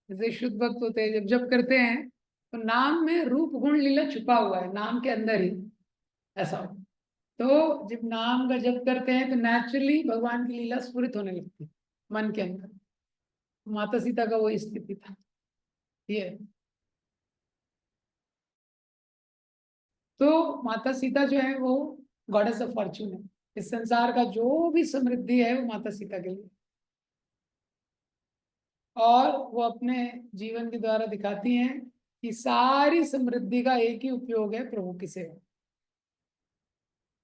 जैसे शुद्ध भक्त होते हैं, जब जप करते हैं तो नाम में रूप गुण लीला छुपा हुआ है नाम के अंदर ही, ऐसा हो। तो जब नाम का जप करते हैं तो नेचुरली भगवान की लीला स्फुरित होने लगती है मन के अंदर। माता सीता का वही स्थिति था ये। तो माता सीता जो है वो गॉडेस ऑफ फॉर्चून है। इस संसार का जो भी समृद्धि है वो माता सीता के लिए। और वो अपने जीवन के द्वारा दिखाती हैं कि सारी समृद्धि का एक ही उपयोग है, प्रभु की सेवा।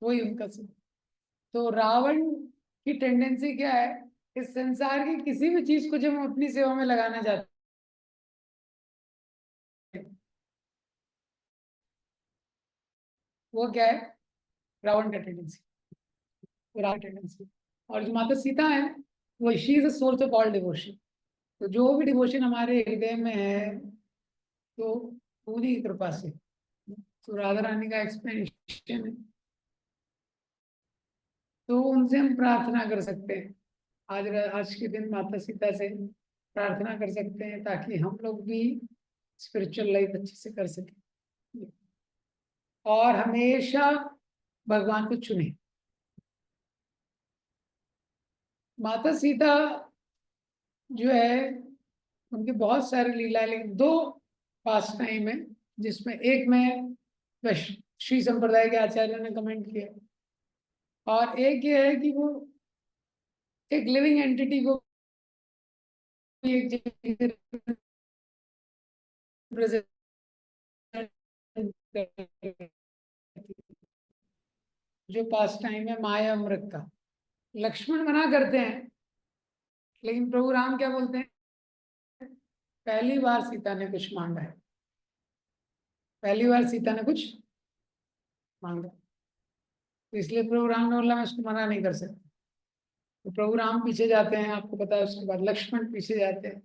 वही उनका सेवा। तो रावण की टेंडेंसी क्या है? इस संसार की किसी भी चीज को जब हम अपनी सेवा में लगाना चाहते हैं, वो क्या है? रावण का टेंडेंसी। रावण टेंडेंसी। और जो माता सीता है वो she is the source of all devotion. तो जो भी डिवोशन हमारे हृदय में है तो पूरी कृपा से। तो राधा रानी का एक्सप्लेनेशन है। तो उनसे हम प्रार्थना कर सकते हैं। आज के दिन माता सीता से प्रार्थना कर सकते हैं ताकि हम लोग भी स्पिरिचुअल लाइफ अच्छे से कर सकें और हमेशा भगवान को चुने। माता सीता जो है उनके बहुत सारे लीला है, लेकिन दो पास टाइम है जिसमें एक में श्री संप्रदाय के आचार्य ने कमेंट किया और एक ये है कि वो एक लिविंग एंटिटी को एक जगह represent करती है, जो पास टाइम है माया अमृत का। लक्ष्मण मना करते हैं लेकिन प्रभु राम क्या बोलते हैं? पहली बार सीता ने कुछ मांगा है, पहली बार सीता ने कुछ मांगा, तो इसलिए प्रभु राम ने बोला मैं उसको मना नहीं कर सकता। तो प्रभु राम पीछे जाते हैं, आपको पता है, उसके बाद लक्ष्मण पीछे जाते हैं,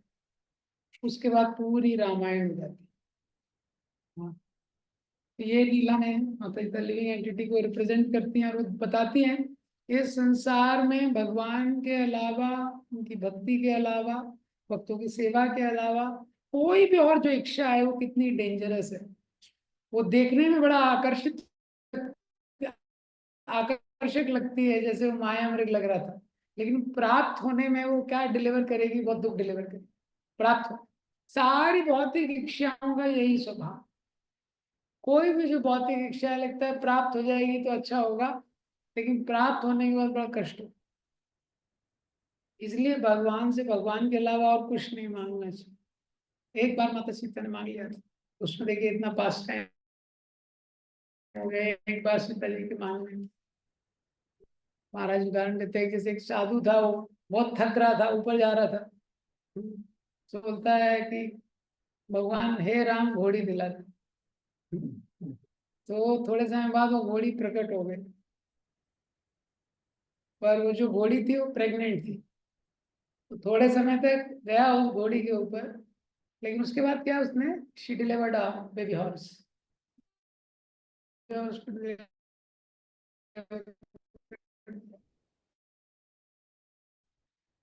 उसके बाद पूरी रामायण हो जाती है। हाँ, तो ये लीला है माता लिविंग एंटिटी को रिप्रेजेंट करती हैं और वो बताती हैं इस संसार में भगवान के अलावा, उनकी भक्ति के अलावा, भक्तों की सेवा के अलावा कोई भी और जो इच्छा है वो कितनी डेंजरस है। वो देखने में बड़ा आकर्षक लगती है, जैसे वो माया मृग लग रहा था, लेकिन प्राप्त होने में वो क्या डिलीवर करेगी? बहुत दुख डिलीवर करेगी। प्राप्त हो सारी भौतिक इच्छाओं का यही स्वभाव। कोई भी जो भौतिक इच्छा लगता है प्राप्त हो जाएगी तो अच्छा होगा, लेकिन प्राप्त होने के बाद बड़ा कष्ट हो। इसलिए भगवान से भगवान के अलावा और कुछ नहीं मांगना चाहिए। एक बार माता सीता ने मांग लिया था, उसमें देखिए इतना पास टाइम हो गए। एक बार सीता जी के मांगने में महाराज उदाहरण देते हैं, जैसे एक साधु था, वो बहुत थक रहा था, ऊपर जा रहा था, तो बोलता है कि भगवान हे राम घोड़ी दिला दे। तो थोड़े समय बाद वो घोड़ी प्रकट हो गई, पर वो जो घोड़ी थी वो प्रेग्नेंट थी। तो थोड़े समय तक गया उस घोड़ी के ऊपर, लेकिन उसके बाद क्या उसने she delivered a baby horse.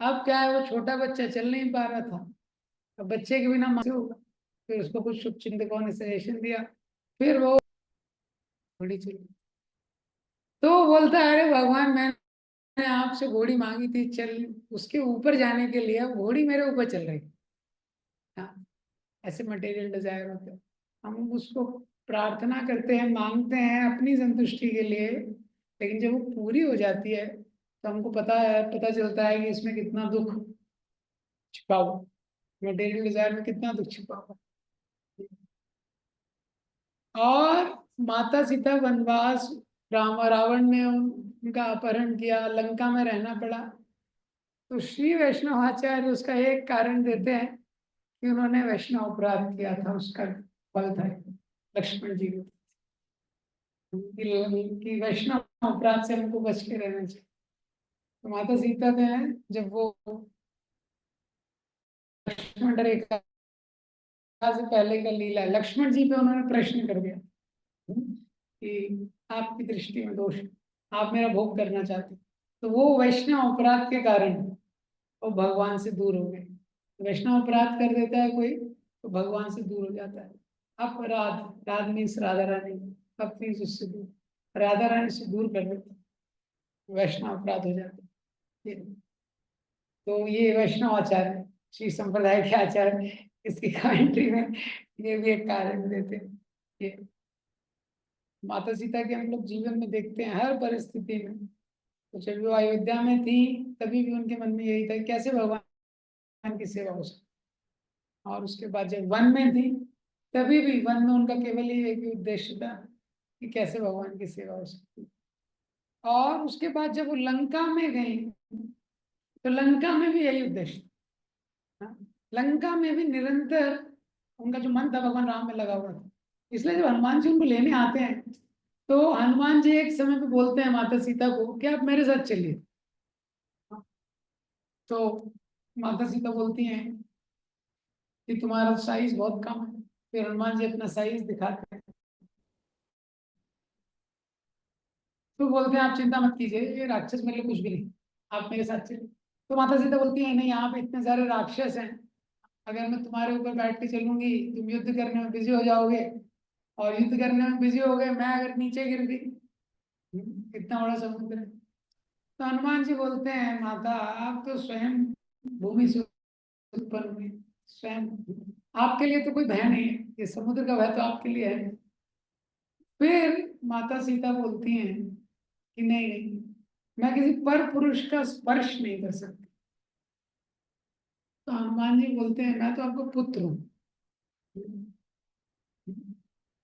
अब क्या है, वो छोटा बच्चा चल नहीं पा रहा था, अब बच्चे के बिना माँ से होगा। फिर उसको कुछ शुभचिंतकों ने सजेशन दिया, फिर वो घोड़ी चली। तो बोलता है अरे भगवान, मैंने आपसे घोड़ी मांगी थी, चल उसके ऊपर जाने के लिए, अब घोड़ी मेरे ऊपर चल रही। हाँ, ऐसे मटेरियल डिजायर होते हैं। हम उसको प्रार्थना करते हैं, मांगते हैं अपनी संतुष्टि के लिए, लेकिन जब वो पूरी हो जाती है तो हमको पता चलता है कि इसमें कितना दुख छिपा हुआ, मटेरियल डिजायर में कितना दुख छिपा हुआ। और माता सीता वनवास, रावण ने उनका अपहरण किया, लंका में रहना पड़ा। तो श्री वैष्णवाचार्य उसका एक कारण देते हैं कि उन्होंने वैष्णव अपराध किया था, उसका फल था लक्ष्मण जी को, कि वैष्णव अपराध से हमको बच के रहना चाहिए। तो माता सीता ने, जब वो लक्ष्मण रेखा से पहले का लीला है, लक्ष्मण जी पे उन्होंने प्रश्न कर दिया कि आपकी दृष्टि में दोष है, आप मेरा भोग करना चाहते हैं। तो वो वैष्णव अपराध के कारण वो भगवान से दूर हो गए। वैष्णव अपराध कर देता है कोई तो भगवान से दूर हो जाता है। अपराध, राध मीन्स राधा रानी, अपनी उससे दूर, राधा रानी से दूर कर देता है, वैष्णव अपराध हो जाता है। तो ये वैष्णव आचार्य, श्री संप्रदाय के आचार्य, इसकी कमेंट्री में ये भी एक कारण देते हैं। ये माता सीता के हम लोग जीवन में देखते हैं हर परिस्थिति में। तो जब वो अयोध्या में थी तभी भी उनके मन में यही था कैसे भगवान की सेवा हो सकती। और उसके बाद जब वन में थी तभी भी वन में उनका केवल ही एक उद्देश्य था कि कैसे भगवान की सेवा हो सकती। और उसके बाद जब वो लंका में गई तो लंका में भी यही उद्देश्य था। हाँ, लंका में भी निरंतर उनका जो मन था भगवान राम में लगा हुआ था। इसलिए जब हनुमान जी उनको लेने आते हैं तो हनुमान जी एक समय पे बोलते हैं माता सीता को कि आप मेरे साथ चलिए। तो माता सीता बोलती हैं कि तुम्हारा साइज बहुत कम है। फिर हनुमान जी अपना साइज दिखाते हैं, तो बोलते हैं आप चिंता मत कीजिए, ये राक्षस मेरे लिए कुछ भी नहीं, आप मेरे साथ चलिए। तो माता सीता बोलती है नहीं, यहाँ पे इतने सारे राक्षस हैं, अगर मैं तुम्हारे ऊपर बैठ के चलूंगी तुम युद्ध करने में बिजी हो जाओगे, और युद्ध करने में बिजी हो गए, मैं अगर नीचे गिर गई, इतना बड़ा समुद्र है। तो हनुमान जी बोलते हैं माता आप तो स्वयं भूमि से उत्पन्न हुए, स्वयं आपके लिए तो कोई भय नहीं है, ये समुद्र का भय तो आपके लिए है। फिर माता सीता बोलती हैं कि नहीं नहीं, मैं किसी पर पुरुष का स्पर्श नहीं कर सकती। तो हनुमान जी बोलते हैं मैं तो आपको पुत्र हूँ,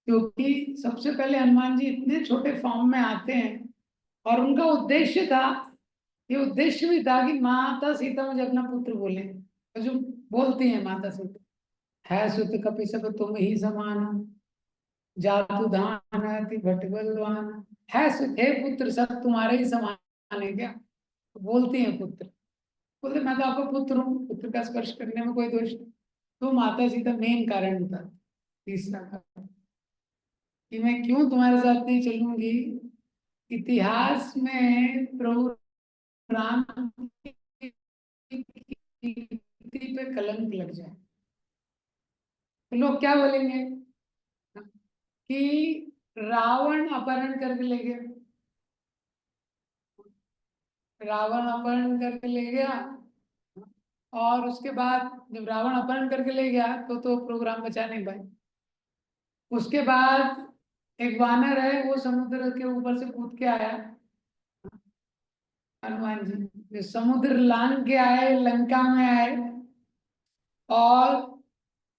क्योंकि सबसे पहले हनुमान जी इतने छोटे फॉर्म में आते हैं और उनका उद्देश्य था, ये उद्देश्य भी था कि माता सीता मुझे अपना पुत्र बोले। तो जो बोलती है माता सीता, है सुत कपि सब तुम ही समान, जातु धान अति भट बलवान। है सुत, हे पुत्र सब तुम्हारे ही समान है क्या। तो बोलती है पुत्र, बोलते मैं तो आपका पुत्र हूँ, पुत्र का स्पर्श करने में कोई दोष नहीं। तो माता सीता मेन कारण था, तीसरा कारण कि मैं क्यों तुम्हारे साथ नहीं चलूंगी, इतिहास में प्रभु राम की कीर्ति पे कलंक लग जाए। तो लोग क्या बोलेंगे कि रावण अपहरण करके ले गया, रावण अपहरण करके ले गया, और उसके बाद जब रावण अपहरण करके ले गया तो प्रोग्राम बचा नहीं पाए। उसके बाद एक वानर है वो समुद्र के ऊपर से कूद के आया, हनुमान जी जो समुद्र लांग के आए, लंका में आए, और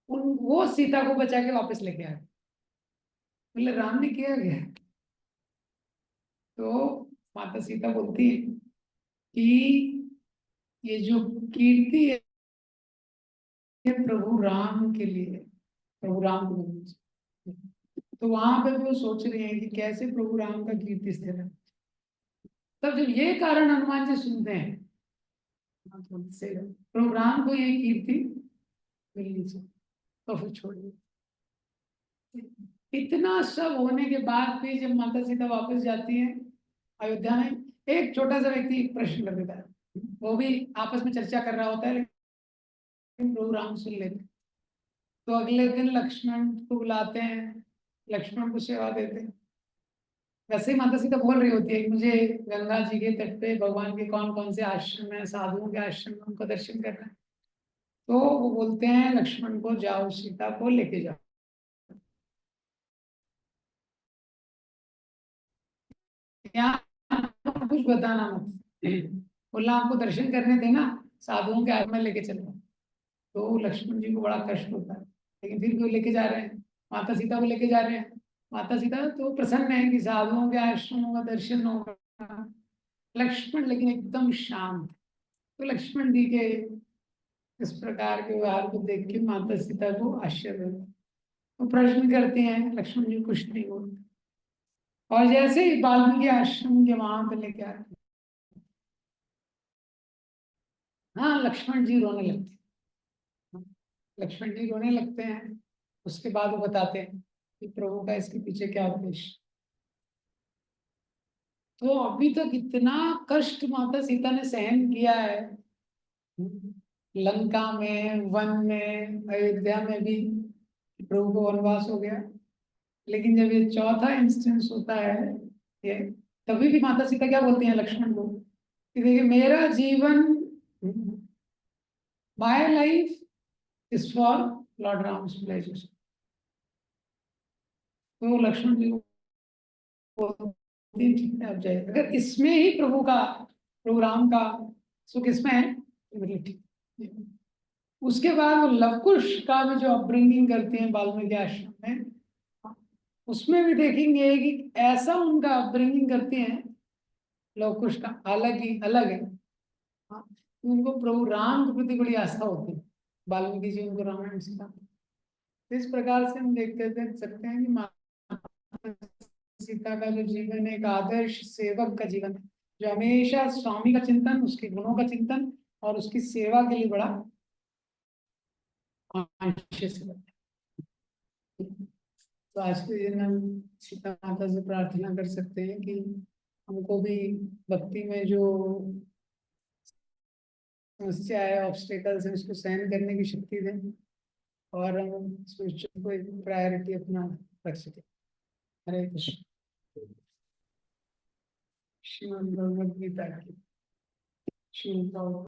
उन वो सीता को बचा के वापस लेके आए, बोले राम ने किया गया। तो माता सीता बोलती है कि ये जो कीर्ति है ये प्रभु राम के लिए, प्रभु राम को मिलनी चाहिए। तो वहां पे वो सोच रहे हैं कि कैसे प्रभु राम का कीर्ति स्थिर है। तब जब ये कारण हनुमान जी सुनते हैं, हाँ, तो से प्रभु राम को ये कीर्ति मिलनी चाहिए, तो फिर छोड़िए। इतना सब होने के बाद भी जब माता सीता वापस जाती है अयोध्या में, एक छोटा सा व्यक्ति प्रश्न कर देता है, वो भी आपस में चर्चा कर रहा होता है लेकिन प्रभु राम सुन लेते हैं। तो अगले दिन लक्ष्मण को बुलाते हैं, लक्ष्मण को सेवा देते हैं। वैसे ही माता सीता बोल रही होती है कि मुझे गंगा जी के तट पे भगवान के कौन कौन से आश्रम है, साधुओं के आश्रम में, उनको दर्शन करना है। तो वो बोलते हैं लक्ष्मण को, जाओ सीता को लेके जाओ। यहाँ कुछ बताना मत, बोला आपको दर्शन करने थे ना, साधुओं के आश्रम में लेके चलो। तो लक्ष्मण जी को बड़ा कष्ट होता है, लेकिन फिर भी वो लेके जा रहे हैं, माता सीता को लेके जा रहे हैं। माता सीता तो प्रसन्न है कि साधुओं के आश्रमों का दर्शन होगा। लक्ष्मण लेकिन एकदम शांत। तो लक्ष्मण जी के इस प्रकार के व्यवहार को देख के माता सीता को आश्चर्य होता है। वो प्रश्न करते हैं, लक्ष्मण जी कुछ नहीं बोलते, और जैसे ही वाल्मीकि आश्रम के वहां पे लेके आते हैं, हाँ लक्ष्मण जी रोने लगते हैं। लक्ष्मण जी रोने लगते हैं। उसके बाद वो बताते हैं कि प्रभु का इसके पीछे क्या उद्देश्य। तो अभी तक इतना कष्ट माता सीता ने सहन किया है, लंका में, वन में, अयोध्या में भी, प्रभु को वनवास हो गया। लेकिन जब ये चौथा इंस्टेंस होता है, ये तभी भी माता सीता क्या बोलती हैं लक्ष्मण को कि देखिए मेरा जीवन, my life is for Lord Ram's pleasure. तो लक्ष्मण जी को बोलती हैं, ठीक है आप जाइए, अगर इसमें ही प्रभु का, प्रोग्राम का सुख इसमें है तो बोलिए ठीक है। उसके बाद वो लवकुश का भी जो अपब्रिंगिंग करते हैं वाल्मीकि आश्रम में, उसमें भी देखेंगे कि ऐसा उनका अपब्रिंगिंग करते हैं, लवकुश का अलग ही अलग है। हाँ, उनको प्रभु राम के प्रति बड़ी आस्था होती है, वाल्मीकि जी उनको रामायण सिखाते हैं। तो इस प्रकार से हम देखते देख सकते हैं कि माता सीता का जो जीवन है एक आदर्श सेवक का जीवन है, जो हमेशा स्वामी का चिंतन, उसके गुणों का चिंतन और उसकी सेवा के लिए बड़ा कॉन्शियस रहता है। तो आज के दिन हम सीता माता से प्रार्थना कर सकते हैं कि हमको भी भक्ति में जो समस्या है, ऑब्स्टेकल्स है, उसको सहन करने की शक्ति दें, और हम स्पिरिचुअल को एक प्रायोरिटी अपना रख सके। हरे कृष्ण। श्रीमद् भगवद गीता की श्रीमद्